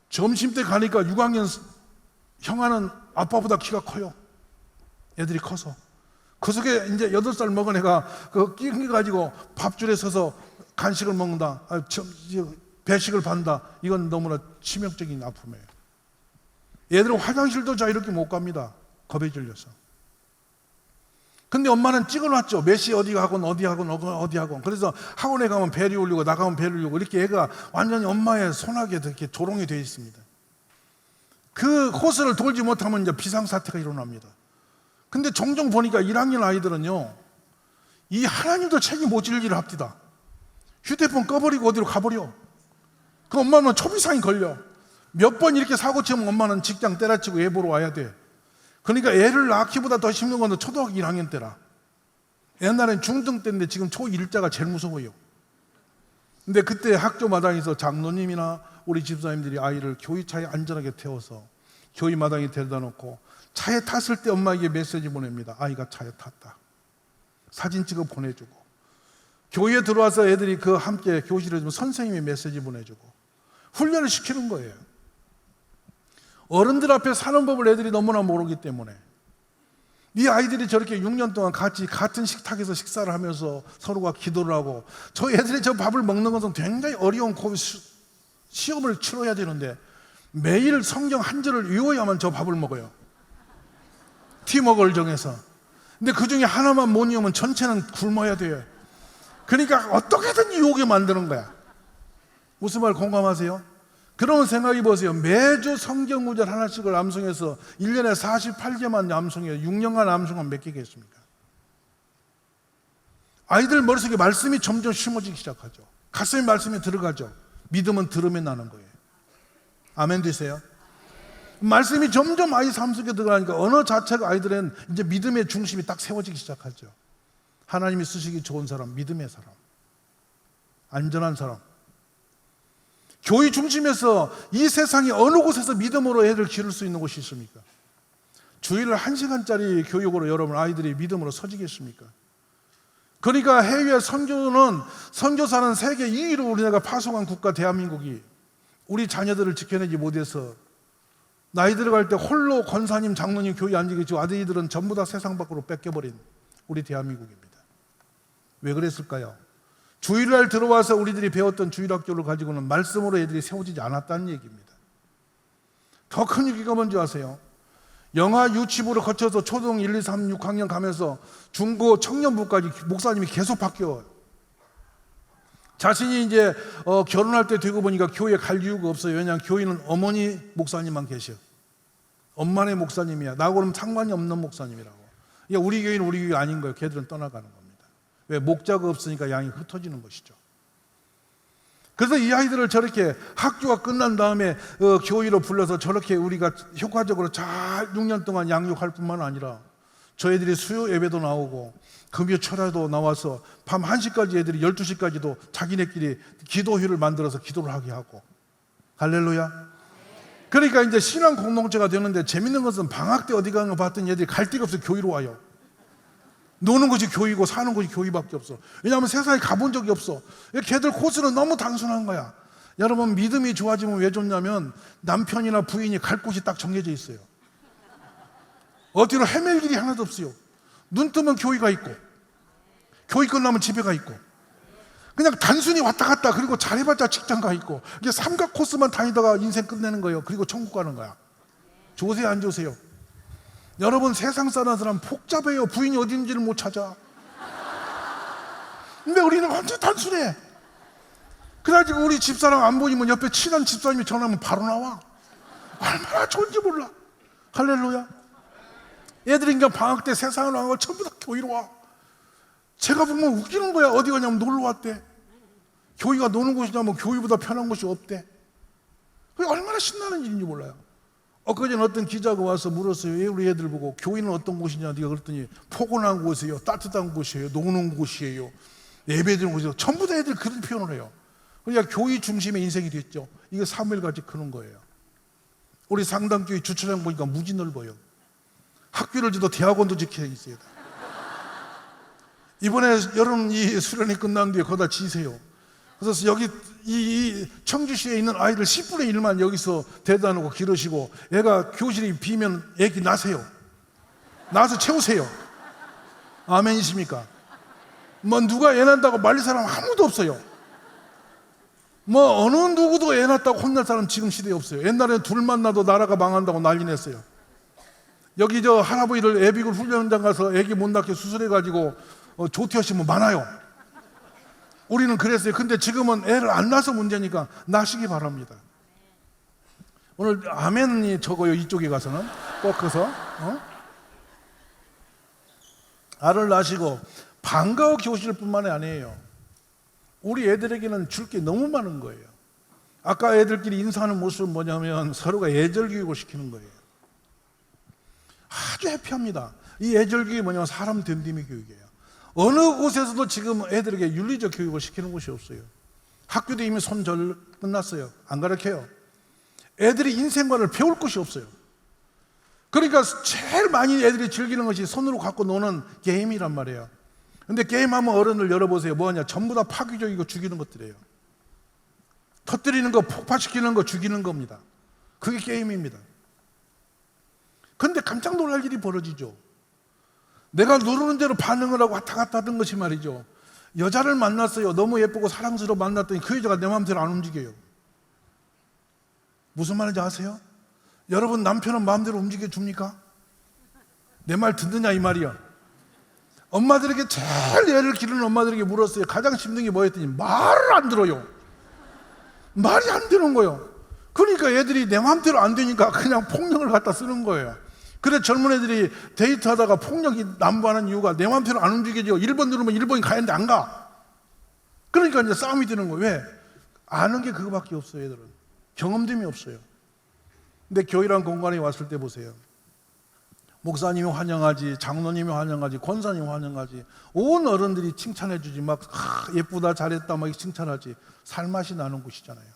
점심때 가니까 6학년 형아는 아빠보다 키가 커요. 애들이 커서. 그 속에 이제 8살 먹은 애가 그 끼니 가지고 밥줄에 서서 간식을 먹는다. 배식을 받는다. 이건 너무나 치명적인 아픔이에요. 얘들은 화장실도 자유롭게 못 갑니다. 겁에 질려서. 근데 엄마는 찍어놨죠. 몇 시에 어디 학원, 어디 학원, 어디 학원. 그래서 학원에 가면 벨이 울리고 나가면 벨이 울리고 이렇게 애가 완전히 엄마의 손아귀에 이렇게 조롱이 되어 있습니다. 그 코스를 돌지 못하면 이제 비상사태가 일어납니다. 근데 종종 보니까 1학년 아이들은요, 이 하나님도 책임 못 질 일을 합디다. 휴대폰 꺼버리고 어디로 가버려. 그 엄마는 초비상이 걸려. 몇 번 이렇게 사고 치면 엄마는 직장 때려치고 애 보러 와야 돼. 그러니까 애를 낳기보다 더 힘든 건 초등학교 1학년 때라. 옛날엔 중등 때인데 지금 초1자가 제일 무서워요. 근데 그때 학교 마당에서 장로님이나 우리 집사님들이 아이를 교회차에 안전하게 태워서 교회 마당에 데려다 놓고 차에 탔을 때 엄마에게 메시지 보냅니다. 아이가 차에 탔다. 사진 찍어 보내주고, 교회에 들어와서 애들이 그 함께 교실에 있으면 선생님이 메시지 보내주고 훈련을 시키는 거예요. 어른들 앞에 사는 법을 애들이 너무나 모르기 때문에 이 아이들이 저렇게 6년 동안 같이 같은 식탁에서 식사를 하면서 서로가 기도를 하고, 저 애들이 저 밥을 먹는 것은 굉장히 어려운 시험을 치러야 되는데 매일 성경 한 절을 외워야만 저 밥을 먹어요. 팀워크를 정해서. 근데 그 중에 하나만 못 외우면 전체는 굶어야 돼요. 그러니까 어떻게든 유혹에 만드는 거야. 무슨 말 공감하세요? 그러면 생각해 보세요. 매주 성경 구절 하나씩을 암송해서 1년에 48개만 암송해요. 6년간 암송하면 몇 개겠습니까? 아이들 머릿속에 말씀이 점점 심어지기 시작하죠. 가슴에 말씀이 들어가죠. 믿음은 들으면 나는 거예요. 아멘 되세요? 말씀이 점점 아이 삶 속에 들어가니까 언어 자체가 아이들은 이제 믿음의 중심이 딱 세워지기 시작하죠. 하나님이 쓰시기 좋은 사람, 믿음의 사람, 안전한 사람. 교회 중심에서 이 세상에 어느 곳에서 믿음으로 애를 기를 수 있는 곳이 있습니까? 주일을 1시간짜리 교육으로 여러분 아이들이 믿음으로 서지겠습니까? 그러니까 해외 선교사는 세계 2위로 우리나라가 파송한 국가 대한민국이 우리 자녀들을 지켜내지 못해서 나이 들어갈 때 홀로 권사님, 장로님 교회에 앉아 계시고 아들들은 전부 다 세상 밖으로 뺏겨버린 우리 대한민국입니다. 왜 그랬을까요? 주일날 들어와서 우리들이 배웠던 주일학교를 가지고는 말씀으로 애들이 세워지지 않았다는 얘기입니다. 더 큰 얘기가 뭔지 아세요? 영아 유치부를 거쳐서 초등 1, 2, 3, 6학년 가면서 중고 청년부까지 목사님이 계속 바뀌어요. 자신이 이제 결혼할 때 되고 보니까 교회에 갈 이유가 없어요. 왜냐하면 교회는 어머니 목사님만 계셔. 엄마네 목사님이야. 나하고는 상관이 없는 목사님이라고. 그러니까 우리 교회는 우리 교회 아닌 거예요. 걔들은 떠나가는 겁니다. 왜? 목자가 없으니까 양이 흩어지는 것이죠. 그래서 이 아이들을 저렇게 학교가 끝난 다음에 교회로 불러서 저렇게 우리가 효과적으로 잘 6년 동안 양육할 뿐만 아니라 저희들이 수요 예배도 나오고 금요 철야도 나와서 밤 1시까지 애들이 12시까지도 자기네끼리 기도회를 만들어서 기도를 하게 하고. 할렐루야. 그러니까 이제 신앙 공동체가 되는데 재밌는 것은 방학 때 어디 가는 거 봤더니 애들이 갈 데가 없어서 교회로 와요. 노는 것이 교회고 사는 것이 교회밖에 없어. 왜냐하면 세상에 가본 적이 없어. 걔들 코스는 너무 단순한 거야. 여러분 믿음이 좋아지면 왜 좋냐면 남편이나 부인이 갈 곳이 딱 정해져 있어요. 어디로 헤맬 길이 하나도 없어요. 눈 뜨면 교회가 있고 교회 끝나면 집에가 있고 그냥 단순히 왔다 갔다. 그리고 잘해봤자 직장 가 있고 이게 삼각 코스만 다니다가 인생 끝내는 거예요. 그리고 천국 가는 거야. 좋으세요 안 좋으세요? 여러분 세상 사는 사람 복잡해요. 부인이 어디 있는지를 못 찾아. 근데 우리는 완전 단순해. 그래가지고 우리 집사람 안 보이면 옆에 친한 집사님이 전화하면 바로 나와. 얼마나 좋은지 몰라. 할렐루야. 애들이 그냥 방학 때 세상을 나가고 전부 다 교회로 와. 제가 보면 웃기는 거야. 어디 가냐면 놀러 왔대. 교회가 노는 곳이냐면 교회보다 편한 곳이 없대. 그게 얼마나 신나는 일인지 몰라요. 엊그제는 어떤 기자가 와서 물었어요. 왜 우리 애들 보고 교회는 어떤 곳이냐. 네가 그랬더니 포근한 곳이에요, 따뜻한 곳이에요, 노는 곳이에요, 예배드리는 곳이에요. 전부 다 애들 그런 표현을 해요. 그러니까 교회 중심의 인생이 됐죠. 이게 사무엘같이 크는 거예요. 우리 상당교회 주차장 보니까 무지 넓어요. 학교를 지도 대학원도 지켜야 있어야 돼. 이번에 여름 이 수련이 끝난 뒤에 거기다 지세요. 그래서 여기 이 청주시에 있는 아이들 10분의 1만 여기서 데려다 놓고 기르시고, 애가 교실이 비면 애기 낳으세요. 낳아서 채우세요. 아멘이십니까? 뭐 누가 애 낳는다고 말릴 사람 아무도 없어요. 뭐 어느 누구도 애 낳았다고 혼날 사람 지금 시대에 없어요. 옛날에는 둘만 나도 나라가 망한다고 난리 냈어요. 여기 저 할아버지들 애비굴 훈련장 가서 애기 못 낳게 수술해가지고 조퇴하시면 많아요. 우리는 그랬어요. 근데 지금은 애를 안 낳아서 문제니까 낳으시기 바랍니다. 오늘 아멘이 적어요. 이쪽에 가서는 꼭 커서 알을 낳으시고, 방과 후 교실뿐만이 아니에요. 우리 애들에게는 줄 게 너무 많은 거예요. 아까 애들끼리 인사하는 모습은 뭐냐면 서로가 예절 교육을 시키는 거예요. 아주 해피합니다. 이 예절 교육이 뭐냐면 사람 됨됨이 교육이에요. 어느 곳에서도 지금 애들에게 윤리적 교육을 시키는 곳이 없어요. 학교도 이미 손절 끝났어요. 안 가르쳐요. 애들이 인생관을 배울 것이 없어요. 그러니까 제일 많이 애들이 즐기는 것이 손으로 갖고 노는 게임이란 말이에요. 근데 게임하면 어른들 열어보세요. 뭐냐? 전부 다 파괴적이고 죽이는 것들이에요. 터뜨리는 거, 폭파시키는 거, 죽이는 겁니다. 그게 게임입니다. 근데 깜짝 놀랄 일이 벌어지죠. 내가 누르는 대로 반응을 하고 왔다 갔다 하던 것이 말이죠. 여자를 만났어요. 너무 예쁘고 사랑스러워 만났더니 그 여자가 내 마음대로 안 움직여요. 무슨 말인지 아세요? 여러분, 남편은 마음대로 움직여 줍니까? 내 말 듣느냐 이 말이야. 엄마들에게 제일 애를 기르는 엄마들에게 물었어요. 가장 힘든 게 뭐였더니 말을 안 들어요. 말이 안 되는 거예요. 그러니까 애들이 내 마음대로 안 되니까 그냥 폭력을 갖다 쓰는 거예요. 그래 젊은 애들이 데이트하다가 폭력이 난무하는 이유가 내 마음대로 안 움직여져. 1번 누르면 1번이 가는데 안 가. 그러니까 이제 싸움이 되는 거예요. 왜? 아는 게 그거밖에 없어요. 애들은 경험됨이 없어요. 근데 교회라는 공간에 왔을 때 보세요. 목사님이 환영하지, 장로님이 환영하지, 권사님이 환영하지, 온 어른들이 칭찬해 주지, 막 예쁘다 잘했다 막 칭찬하지. 살맛이 나는 곳이잖아요.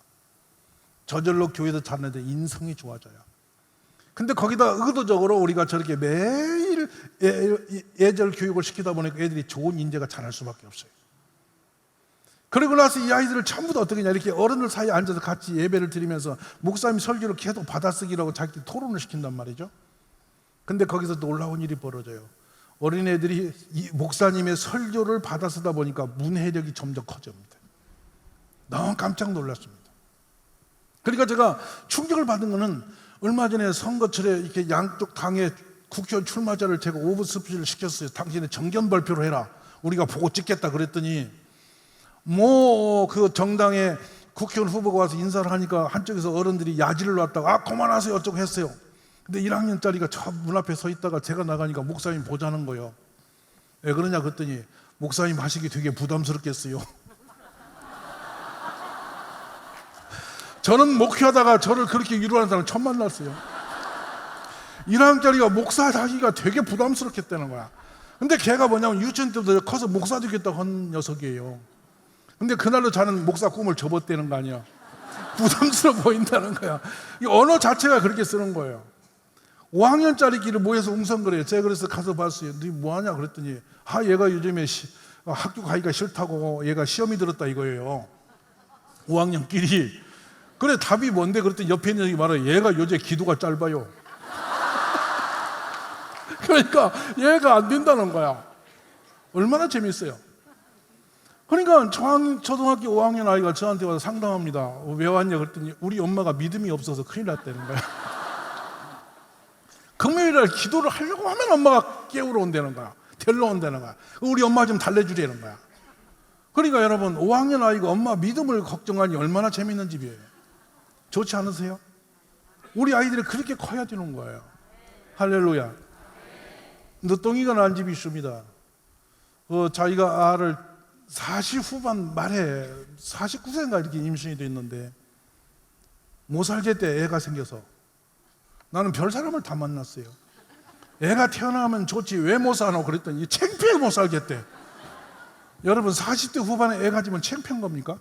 저절로 교회도 자라는데 인성이 좋아져요. 근데 거기다 의도적으로 우리가 저렇게 매일 예절 교육을 시키다 보니까 애들이 좋은 인재가 자랄 수밖에 없어요. 그러고 나서 이 아이들을 전부 다 어떻게 하냐, 이렇게 어른들 사이에 앉아서 같이 예배를 드리면서 목사님 설교를 계속 받아쓰기라고 자기들이 토론을 시킨단 말이죠. 근데 거기서 놀라운 일이 벌어져요. 어린애들이 이 목사님의 설교를 받아쓰다 보니까 문해력이 점점 커집니다. 너무 깜짝 놀랐습니다. 그러니까 제가 충격을 받은 거는 얼마 전에 선거철에 이렇게 양쪽 당의 국회의원 출마자를 제가 오브 스피치를 시켰어요. 당신의 정견 발표를 해라. 우리가 보고 찍겠다 그랬더니 뭐 그 정당의 국회의원 후보가 와서 인사를 하니까 한쪽에서 어른들이 야지를 놨다가 그만하세요 어쩌고 했어요. 근데 1학년짜리가 저 문 앞에 서 있다가 제가 나가니까 목사님 보자는 거예요. 왜 그러냐 그랬더니 목사님 하시기 되게 부담스럽겠어요. 저는 목회하다가 저를 그렇게 위로하는 사람 처음 만났어요. 1학년짜리가 목사 하기가 되게 부담스럽겠다는 거야. 근데 걔가 뭐냐면 유치원 때부터 커서 목사 되겠다고 한 녀석이에요. 근데 그날로 자는 목사 꿈을 접었다는 거 아니야. 부담스러워 보인다는 거야. 이 언어 자체가 그렇게 쓰는 거예요. 5학년짜리끼리 모여서 웅성거려요. 제가 그래서 가서 봤어요. 너 뭐하냐 그랬더니 얘가 요즘에 학교 가기가 싫다고 얘가 시험이 들었다 이거예요. 5학년끼리. 그래 답이 뭔데 그랬더니 옆에 있는 녀석이 말해요. 얘가 요새 기도가 짧아요. 그러니까 얘가 안 된다는 거야. 얼마나 재밌어요. 그러니까 초등학교 5학년 아이가 저한테 와서 상담합니다. 왜 왔냐 그랬더니 우리 엄마가 믿음이 없어서 큰일 났다는 거야. 금요일날 기도를 하려고 하면 엄마가 깨우러 온다는 거야. 데리러 온다는 거야. 우리 엄마 좀 달래주라는 거야. 그러니까 여러분 5학년 아이가 엄마 믿음을 걱정하니 얼마나 재밌는 집이에요. 좋지 않으세요? 우리 아이들이 그렇게 커야 되는 거예요. 할렐루야. 늦둥이가 난 집이 있습니다. 자기가 아를 40 후반 말에 49세인가 이렇게 임신이 돼 있는데 못 살겠대. 애가 생겨서. 나는 별 사람을 다 만났어요. 애가 태어나면 좋지 왜 못 사노 그랬더니 창피해 못 살겠대. 여러분 40대 후반에 애 가지면 창피한 겁니까?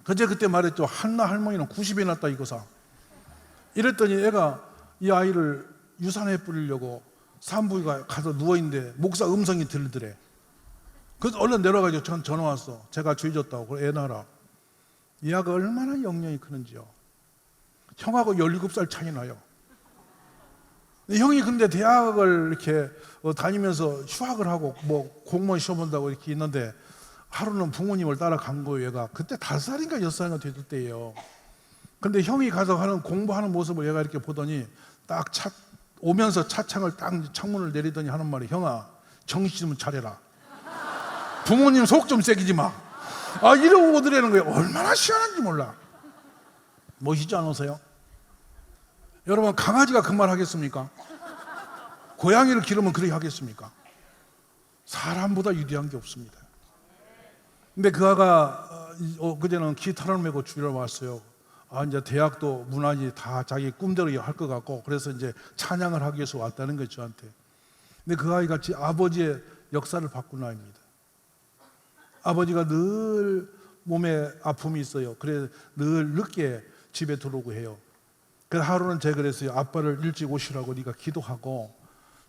그때 말했죠. 한나 할머니는 90에 났다 이거사. 이랬더니 애가 이 아이를 유산해 뿌리려고 산부인과 가서 누워있는데 목사 음성이 들리더래. 그래서 얼른 내려가지고 전 전화 왔어. 제가 죄졌다고. 그래 애 낳아라. 이 아가 얼마나 영향이 크는지요. 형하고 17살 차이 나요. 형이 근데 대학을 이렇게 다니면서 휴학을 하고 뭐 공무원 시험 본다고 이렇게 있는데 하루는 부모님을 따라간 거예요. 얘가 그때 5살인가 6살인가 됐을 때예요. 근데 형이 가서 하는 공부하는 모습을 얘가 이렇게 보더니 딱 오면서 차창을 딱 창문을 내리더니 하는 말이 형아 정신 좀 차려라. 부모님 속 좀 새기지 마. 이러고 오더라는 거예요. 얼마나 시원한지 몰라. 멋있지 않으세요? 여러분 강아지가 그 말 하겠습니까? 고양이를 기르면 그렇게 하겠습니까? 사람보다 유리한 게 없습니다. 근데 그 아가 그제는 기타를 메고 주위로 왔어요. 이제 대학도 문화지 다 자기 꿈대로 할 것 같고 그래서 이제 찬양을 하기 위해서 왔다는 거예요 저한테. 근데 그 아이가 아버지의 역사를 바꾼 아이입니다. 아버지가 늘 몸에 아픔이 있어요. 그래서 늘 늦게 집에 들어오고 해요. 그래서 하루는 제가 그랬어요. 아빠를 일찍 오시라고 네가 기도하고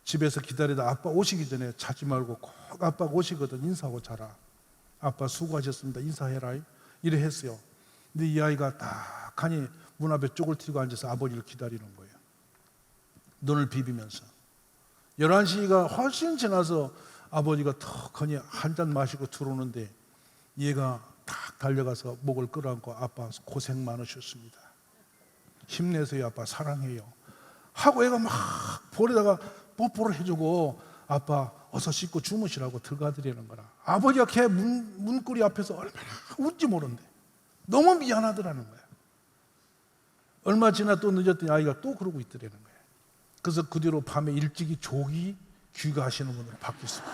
집에서 기다리다 아빠 오시기 전에 자지 말고 꼭 아빠가 오시거든 인사하고 자라. 아빠 수고하셨습니다. 인사해라. 이래 했어요. 근데 이 아이가 딱 하니 문 앞에 쪽을 튀고 앉아서 아버지를 기다리는 거예요. 눈을 비비면서. 11시가 훨씬 지나서 아버지가 턱하니 한 잔 마시고 들어오는데 얘가 딱 달려가서 목을 끌어안고 아빠 고생 많으셨습니다. 힘내세요. 아빠 사랑해요. 하고 애가 막 볼에다가 뽀뽀를 해주고 아빠 어서 씻고 주무시라고 들어가드리는 거라. 아버지가 걔 문고리 앞에서 얼마나 웃지 모른대. 너무 미안하더라는 거야. 얼마 지나 또 늦었더니 아이가 또 그러고 있더라는 거야. 그래서 그 뒤로 밤에 일찍이 조기 귀가하시는 분으로 바뀌었습니다.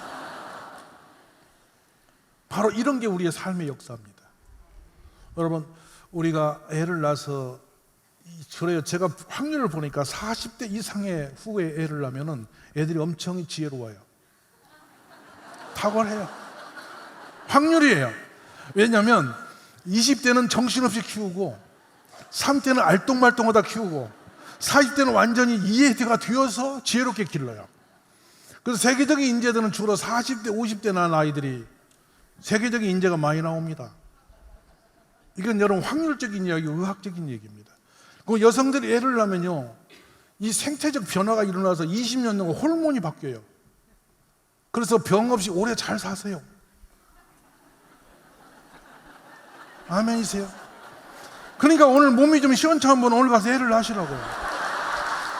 바로 이런 게 우리의 삶의 역사입니다. 여러분 우리가 애를 낳아서 그래요. 제가 확률을 보니까 40대 이상의 후에 애를 낳으면 애들이 엄청 지혜로워요. 탁월해요. 확률이에요. 왜냐하면 20대는 정신없이 키우고 30대는 알똥말똥하다 키우고 40대는 완전히 이해가 되어서 지혜롭게 길러요. 그래서 세계적인 인재들은 주로 40대, 50대 난 아이들이 세계적인 인재가 많이 나옵니다. 이건 여러분 확률적인 이야기, 의학적인 얘기입니다. 그 여성들이 애를 낳으면요, 이 생태적 변화가 일어나서 20년 동안 호르몬이 바뀌어요. 그래서 병 없이 오래 잘 사세요. 아멘이세요? 그러니까 오늘 몸이 좀 시원찮은 분은 오늘 가서 애를 낳으시라고.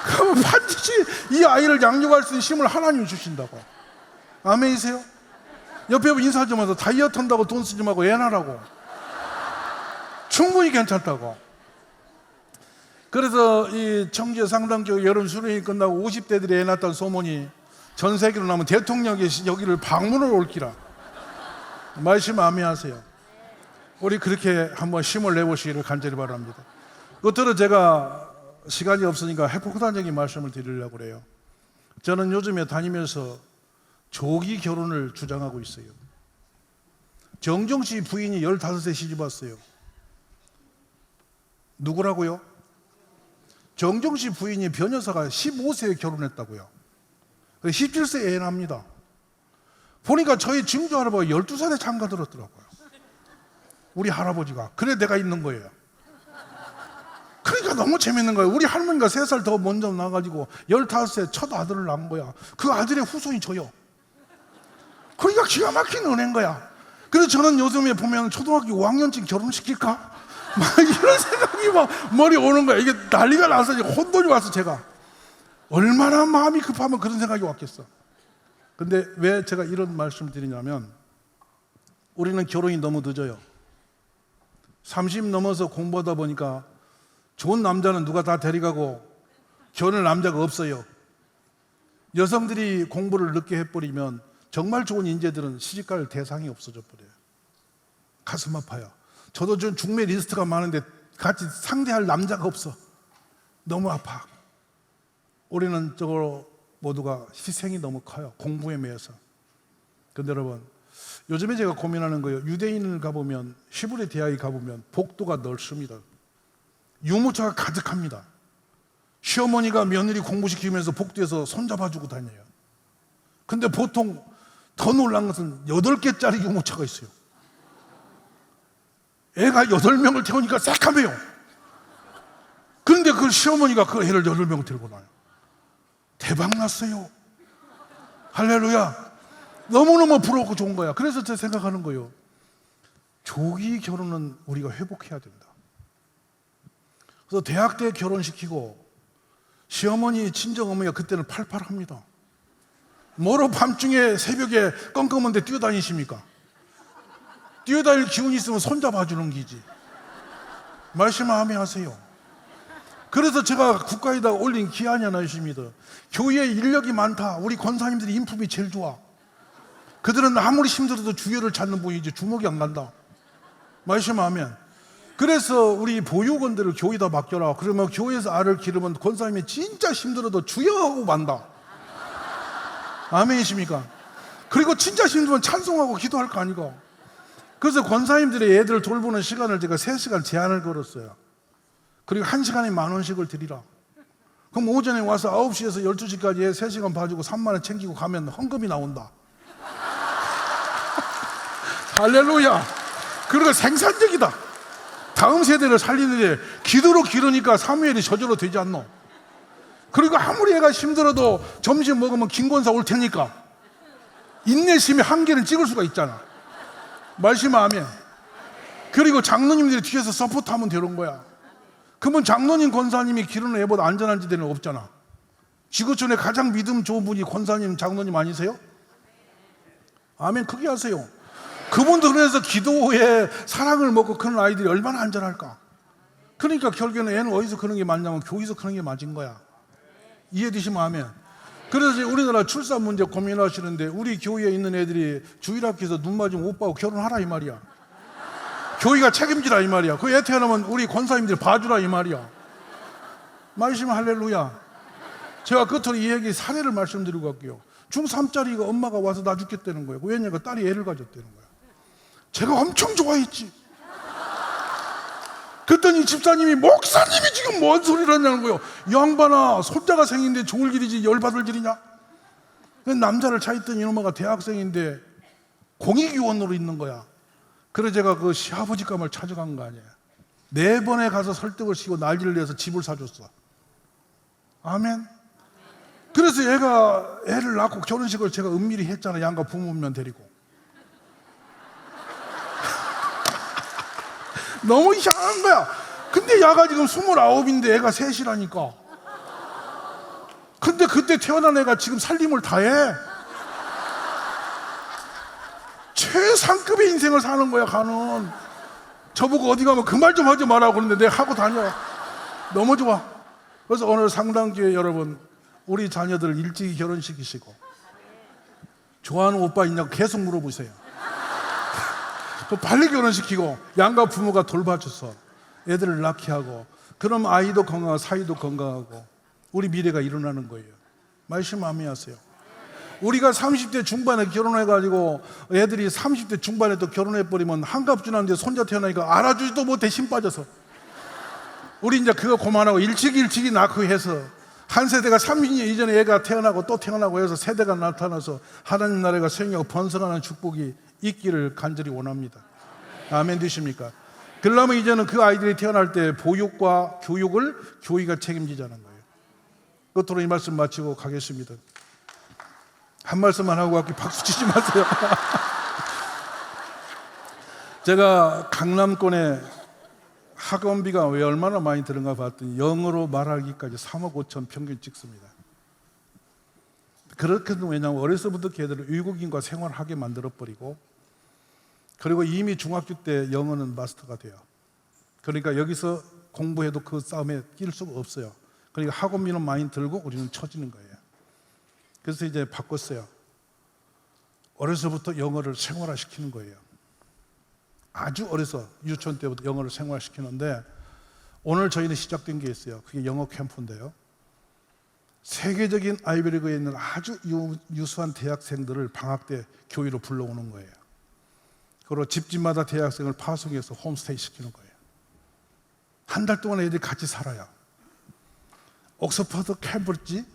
그러면 반드시 이 아이를 양육할 수 있는 힘을 하나님이 주신다고. 아멘이세요? 옆에 인사 좀 해서 다이어트 한다고 돈 쓰지 말고 애 낳으라고. 충분히 괜찮다고. 그래서 이 청주의 상당교육 여름 수련이 끝나고 50대들이 애 낳았다는 소문이 전 세계로 나면 대통령이 여기를 방문을 올기라. 말씀 아멘하세요. 우리 그렇게 한번 힘을 내보시기를 간절히 바랍니다. 끝으로 제가 시간이 없으니까 핵폭탄적인 말씀을 드리려고 그래요. 저는 요즘에 다니면서 조기 결혼을 주장하고 있어요. 정종 씨 부인이 15세 시집 왔어요. 누구라고요? 정종 씨 부인이 변여사가 15세에 결혼했다고요. 17세에 애 납니다. 보니까 저희 증조 할아버지가 12살에 장가 들었더라고요. 우리 할아버지가. 그래 내가 있는 거예요. 그러니까 너무 재밌는 거예요. 우리 할머니가 3살 더 먼저 나가지고 15세 첫 아들을 낳은 거야. 그 아들의 후손이 저요. 그러니까 기가 막힌 은혜인 거야. 그래서 저는 요즘에 보면 초등학교 5학년쯤 결혼시킬까? 막 이런 생각이 막 머리에 오는 거야. 이게 난리가 나서 혼돈이 와서 제가 얼마나 마음이 급하면 그런 생각이 왔겠어. 근데 왜 제가 이런 말씀 드리냐면 우리는 결혼이 너무 늦어요. 30 넘어서 공부하다 보니까 좋은 남자는 누가 다 데려가고 결혼할 남자가 없어요. 여성들이 공부를 늦게 해버리면 정말 좋은 인재들은 시집갈 대상이 없어져 버려요. 가슴 아파요. 저도 좀 중매 리스트가 많은데 같이 상대할 남자가 없어. 너무 아파. 우리는 저거 모두가 희생이 너무 커요. 공부에 매여서. 근데 여러분, 요즘에 제가 고민하는 거예요. 유대인을 가보면, 히브리 대학에 가보면 복도가 넓습니다. 유모차가 가득합니다. 시어머니가 며느리 공부시키면서 복도에서 손잡아주고 다녀요. 근데 보통 더 놀란 것은 8개짜리 유모차가 있어요. 애가 8명을 태우니까 새카매요. 그런데 그 시어머니가 그 애를 8명을 데리고 나요. 대박 났어요. 할렐루야. 너무너무 부럽고 좋은 거야. 그래서 제가 생각하는 거예요. 조기 결혼은 우리가 회복해야 된다. 그래서 대학 때 결혼시키고 시어머니 친정어머니가 그때는 팔팔합니다. 뭐로 밤중에 새벽에 껌껌한데 뛰어다니십니까? 뛰어다닐 기운이 있으면 손잡아주는 기지. 말씀 아멘 하세요. 그래서 제가 국가에다 올린 기한이 하나 있습니다. 교회에 인력이 많다. 우리 권사님들이 인품이 제일 좋아. 그들은 아무리 힘들어도 주여를 찾는 분이지 주먹이 안 간다. 말씀 아멘. 그래서 우리 보육원들을 교회에다 맡겨라. 그러면 교회에서 알을 기르면 권사님이 진짜 힘들어도 주여 하고 만다. 아멘이십니까? 그리고 진짜 힘들면 찬송하고 기도할 거 아니고. 그래서 권사님들의 애들을 돌보는 시간을 제가 3시간 제한을 걸었어요. 그리고 1시간에 10,000원씩을 드리라. 그럼 오전에 와서 9시에서 12시까지 애 3시간 봐주고 3만 원 챙기고 가면 헌금이 나온다. 할렐루야. 그리고 생산적이다. 다음 세대를 살리는데 기도로 기르니까 사무엘이 저절로 되지 않노? 그리고 아무리 애가 힘들어도 점심 먹으면 김권사 올 테니까 인내심의 한계는 찍을 수가 있잖아. 말씀 아멘. 그리고 장로님들이 뒤에서 서포트하면 되는 거야. 그러면 장로님 권사님이 기르는 애보다 안전한 지대는 없잖아. 지구촌에 가장 믿음 좋은 분이 권사님 장로님 아니세요? 아멘. 크게 하세요. 그분도 그래서 기도에 사랑을 먹고 크는 아이들이 얼마나 안전할까. 그러니까 결국에는 애는 어디서 크는 게 맞냐면 교회에서 크는 게 맞은 거야. 이해되시면 아멘. 그래서 우리나라 출산 문제 고민하시는데 우리 교회에 있는 애들이 주일학교에서 눈 맞으면 오빠하고 결혼하라 이 말이야. 교회가 책임지라 이 말이야. 그 애 태어나면 우리 권사님들이 봐주라 이 말이야. 말씀 할렐루야. 제가 끝으로 이 얘기 사례를 말씀드리고 갈게요. 중3짜리가 엄마가 와서 나 죽겠다는 거예요. 왜냐면 딸이 애를 가졌다는 거예요. 제가 엄청 좋아했지. 그랬더니 집사님이 목사님이 지금 뭔 소리를 하냐는 거예요. 양반아, 손자가 생긴데 좋을 일이지 열받을 일이냐? 남자를 차있던 이놈아가 대학생인데 공익위원으로 있는 거야. 그래서 제가 그 시아버지 감을 찾아간 거 아니에요. 4번에 가서 설득을 시키고 난리를 내서 집을 사줬어. 아멘. 그래서 얘가 애를 낳고 결혼식을 제가 은밀히 했잖아. 양가 부모면 데리고. 너무 이상한 거야. 근데 야가 지금 29인데 애가 3이라니까. 근데 그때 태어난 애가 지금 살림을 다 해. 최상급의 인생을 사는 거야, 가는. 저보고 어디 가면 그 말 좀 하지 마라고 그러는데 내가 하고 다녀. 너무 좋아. 그래서 오늘 상당교회 여러분, 우리 자녀들을 일찍이 결혼시키시고 좋아하는 오빠 있냐고 계속 물어보세요. 또 빨리 결혼시키고 양가 부모가 돌봐줘서 애들을 낳게 하고, 그럼 아이도 건강하고 사이도 건강하고 우리 미래가 일어나는 거예요. 말씀 아멘 하세요. 우리가 30대 중반에 결혼해가지고 애들이 30대 중반에 또 결혼해버리면 한갑주는데 손자 태어나니까 알아주지도 못해. 힘 빠져서. 우리 이제 그거 그만하고 일찍이 낳고 해서 한 세대가 30년 이전에 애가 태어나고 또 태어나고 해서 세대가 나타나서 하나님 나라가 생기고 번성하는 축복이 있기를 간절히 원합니다. 아멘 되십니까? 그러려면 이제는 그 아이들이 태어날 때 보육과 교육을 교회가 책임지자는 거예요. 끝으로 이 말씀 마치고 가겠습니다. 한 말씀만 하고 갈게요. 박수 치지 마세요. 제가 강남권에 학원비가 왜 얼마나 많이 들은가 봤더니 영어로 말하기까지 3억 5천 평균 찍습니다. 그렇게도 왜냐하면 어려서부터 걔들을 외국인과 생활하게 만들어버리고, 그리고 이미 중학교 때 영어는 마스터가 돼요. 그러니까 여기서 공부해도 그 싸움에 낄 수가 없어요. 그러니까 학원비는 많이 들고 우리는 처지는 거예요. 그래서 이제 바꿨어요. 어려서부터 영어를 생활화시키는 거예요. 아주 어려서 유치원 때부터 영어를 생활화시키는데 오늘 저희는 시작된 게 있어요. 그게 영어 캠프인데요. 세계적인 아이비리그에 있는 아주 유수한 대학생들을 방학 때 교회로 불러오는 거예요. 그리고 집집마다 대학생을 파송해서 홈스테이 시키는 거예요. 한 달 동안 애들이 같이 살아요. 옥스퍼드, 캠브리지,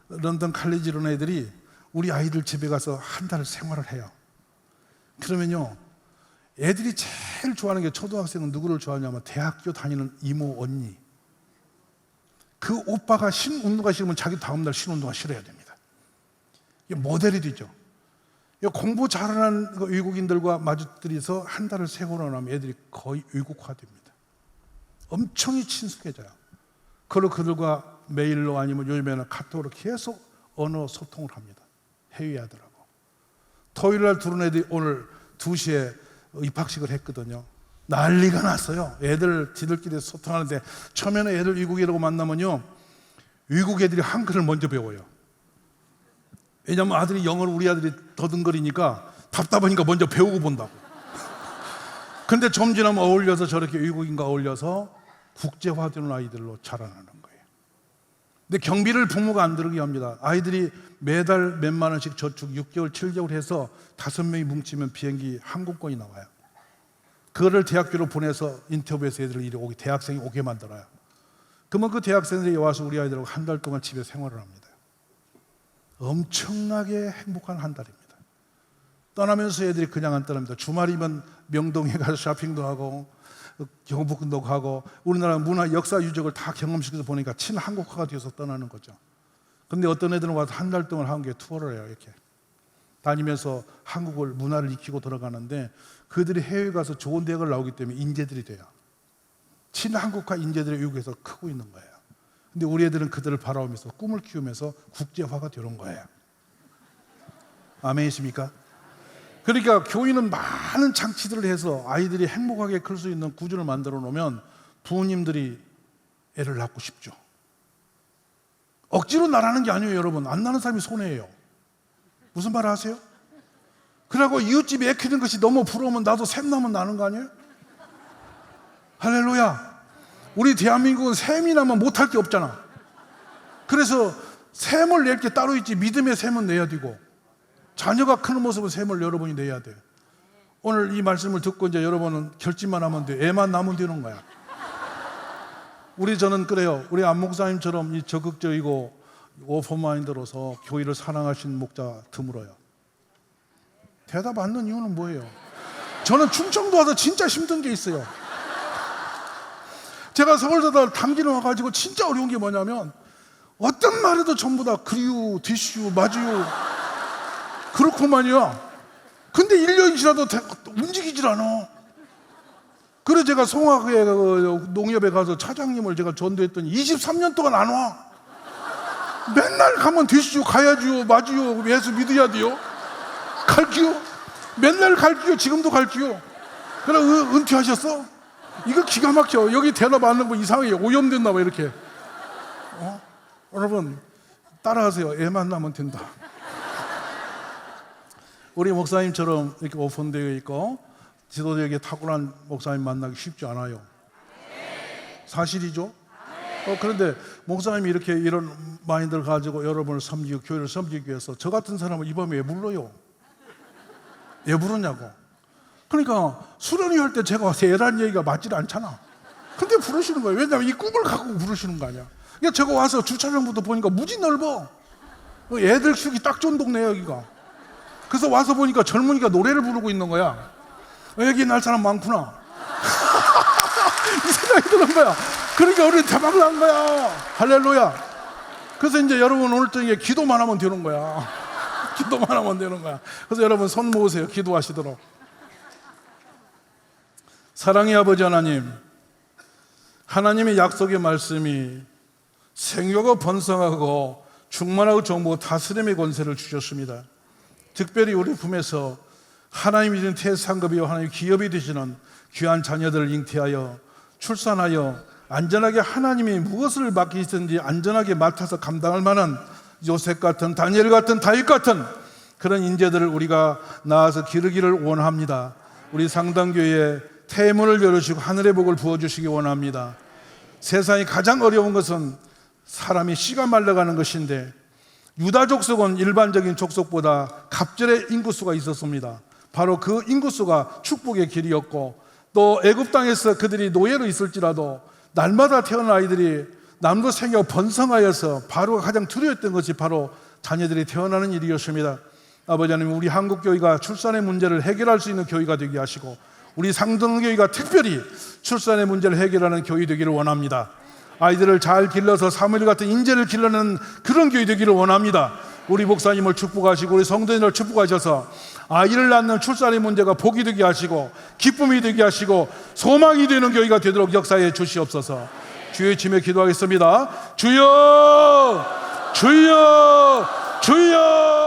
런던 칼리지 이런 애들이 우리 아이들 집에 가서 한 달 생활을 해요. 그러면요, 애들이 제일 좋아하는 게, 초등학생은 누구를 좋아하냐면 대학교 다니는 이모, 언니. 그 오빠가 신운동화 싫으면 자기 다음날 신운동화 싫어야 됩니다. 이게 모델이 되죠. 공부 잘하는 외국인들과 마주들이서 한 달을 세고나 나면 애들이 거의 외국화됩니다. 엄청 친숙해져요. 그리고 그들과 메일로 아니면 요즘에는 카톡으로 계속 언어 소통을 합니다. 회의하더라고. 토요일 날 들어온 애들이 오늘 2시에 입학식을 했거든요. 난리가 났어요. 애들 지들끼리 소통하는데 처음에는 애들 외국이라고 만나면요, 외국 애들이 한글을 먼저 배워요. 왜냐하면 아들이 영어를, 우리 아들이 더듬거리니까 답답하니까 먼저 배우고 본다고. 근데 좀 지나면 어울려서 저렇게 외국인과 어울려서 국제화되는 아이들로 자라나는 거예요. 근데 경비를 부모가 안 들게 합니다. 아이들이 매달 몇만 원씩 저축 6개월, 7개월 해서 5명이 뭉치면 비행기 항공권이 나와요. 그거를 대학교로 보내서 인터뷰해서 애들을 이리 오게, 대학생이 오게 만들어요. 그러면 그 대학생들이 와서 우리 아이들하고 한 달 동안 집에 생활을 합니다. 엄청나게 행복한 한 달입니다. 떠나면서 애들이 그냥 안 떠납니다. 주말이면 명동에 가서 쇼핑도 하고 경복궁도 가고 우리나라 문화, 역사 유적을 다 경험시켜서 보니까 친한국화가 되어서 떠나는 거죠. 근데 어떤 애들은 와서 한 달 동안 한국에 투어를 해요. 이렇게 다니면서 한국을, 문화를 익히고 들어가는데 그들이 해외에 가서 좋은 대학을 나오기 때문에 인재들이 돼요. 친한국화 인재들이 외국에서 크고 있는 거예요. 근데 우리 애들은 그들을 바라보면서 꿈을 키우면서 국제화가 되는 거예요. 아멘이십니까? 그러니까 교회는 많은 장치들을 해서 아이들이 행복하게 클 수 있는 구조를 만들어 놓으면 부모님들이 애를 낳고 싶죠. 억지로 낳으라는 게 아니에요, 여러분. 안 낳는 사람이 손해예요. 무슨 말 아세요? 그러고 이웃집이 애 키우는 것이 너무 부러우면 나도 샘 나면 나는 거 아니에요? 할렐루야. 우리 대한민국은 샘이 나면 못할 게 없잖아. 그래서 샘을 낼 게 따로 있지, 믿음의 샘은 내야 되고 자녀가 크는 모습은 샘을 여러분이 내야 돼요. 오늘 이 말씀을 듣고 이제 여러분은 결심만 하면 돼. 애만 낳으면 되는 거야. 저는 그래요. 우리 안 목사님처럼 이 적극적이고 오픈마인드로서 교회를 사랑하신 목자 드물어요. 대답 안 하는 이유는 뭐예요? 저는 충청도 와서 진짜 힘든 게 있어요. 제가 서울에서 당기는 와가지고 진짜 어려운 게 뭐냐면 어떤 말에도 전부 다 그리우, 디슈, 마주유 그렇구만요. 근데 1년이 지나도 움직이질 않아. 그래서 제가 송악회 농협에 가서 차장님을 제가 전도했더니 23년 동안 안 와. 맨날 가면 디슈 가야지요, 마주요, 예수 믿어야 돼요. 갈게요. 맨날 갈게요. 지금도 갈게요. 그래 은퇴하셨어? 이거 기가 막혀. 여기 대답 안 하는 거 이상해요. 오염됐나 봐 이렇게. 여러분 따라하세요. 애만 낳으면 된다. 우리 목사님처럼 이렇게 오픈되어 있고 지도자에게 탁월한 목사님 만나기 쉽지 않아요. 사실이죠? 그런데 목사님이 이렇게 이런 마인드를 가지고 여러분을 섬기고 교회를 섬기기 위해서 저 같은 사람을 이 밤에 왜 불러요? 왜 부르냐고. 그러니까 수련회 할 때 제가 와서 애란 얘기가 맞질 않잖아. 근데 부르시는 거예요. 왜냐하면 이 꿈을 갖고 부르시는 거 아니야. 그러니까 제가 와서 주차장부터 보니까 무지 넓어. 애들 키우기 딱 좋은 동네야 여기가. 그래서 와서 보니까 젊은이가 노래를 부르고 있는 거야. 여기 날 사람 많구나. 이 생각이 드는 거야. 그러니까 우리 대박 난 거야. 할렐루야. 그래서 이제 여러분 오늘 저녁에 기도만 하면 되는 거야. 기도만 하면 되는 거야. 그래서 여러분 손 모으세요. 기도하시도록. 사랑의 아버지 하나님, 하나님의 약속의 말씀이 생육하고 번성하고 충만하고 정복하고 다스림의 권세를 주셨습니다. 특별히 우리 품에서 하나님이 주신 태상급이요 하나님 기업이 되시는 귀한 자녀들을 잉태하여 출산하여 안전하게 하나님이 무엇을 맡기시든지 안전하게 맡아서 감당할 만한 요셉 같은 다니엘 같은 다윗 같은 그런 인재들을 우리가 낳아서 기르기를 원합니다. 우리 상당교회에 태문을 열어주시고 하늘의 복을 부어주시기 원합니다. 세상이 가장 어려운 것은 사람이 씨가 말라가는 것인데, 유다 족속은 일반적인 족속보다 갑절의 인구수가 있었습니다. 바로 그 인구수가 축복의 길이었고, 또 애굽 땅에서 그들이 노예로 있을지라도 날마다 태어난 아이들이 남도 생겨 번성하여서 바로가 가장 두려웠던 것이 바로 자녀들이 태어나는 일이었습니다. 아버지 하나님, 우리 한국교회가 출산의 문제를 해결할 수 있는 교회가 되게 하시고, 우리 상등교회가 특별히 출산의 문제를 해결하는 교회 되기를 원합니다. 아이들을 잘 길러서 사무엘 같은 인재를 길러내는 그런 교회 되기를 원합니다. 우리 목사님을 축복하시고 우리 성도님을 축복하셔서 아이를 낳는 출산의 문제가 복이 되게 하시고 기쁨이 되게 하시고 소망이 되는 교회가 되도록 역사해 주시옵소서. 주의 이름에 기도하겠습니다. 주여, 주여, 주여.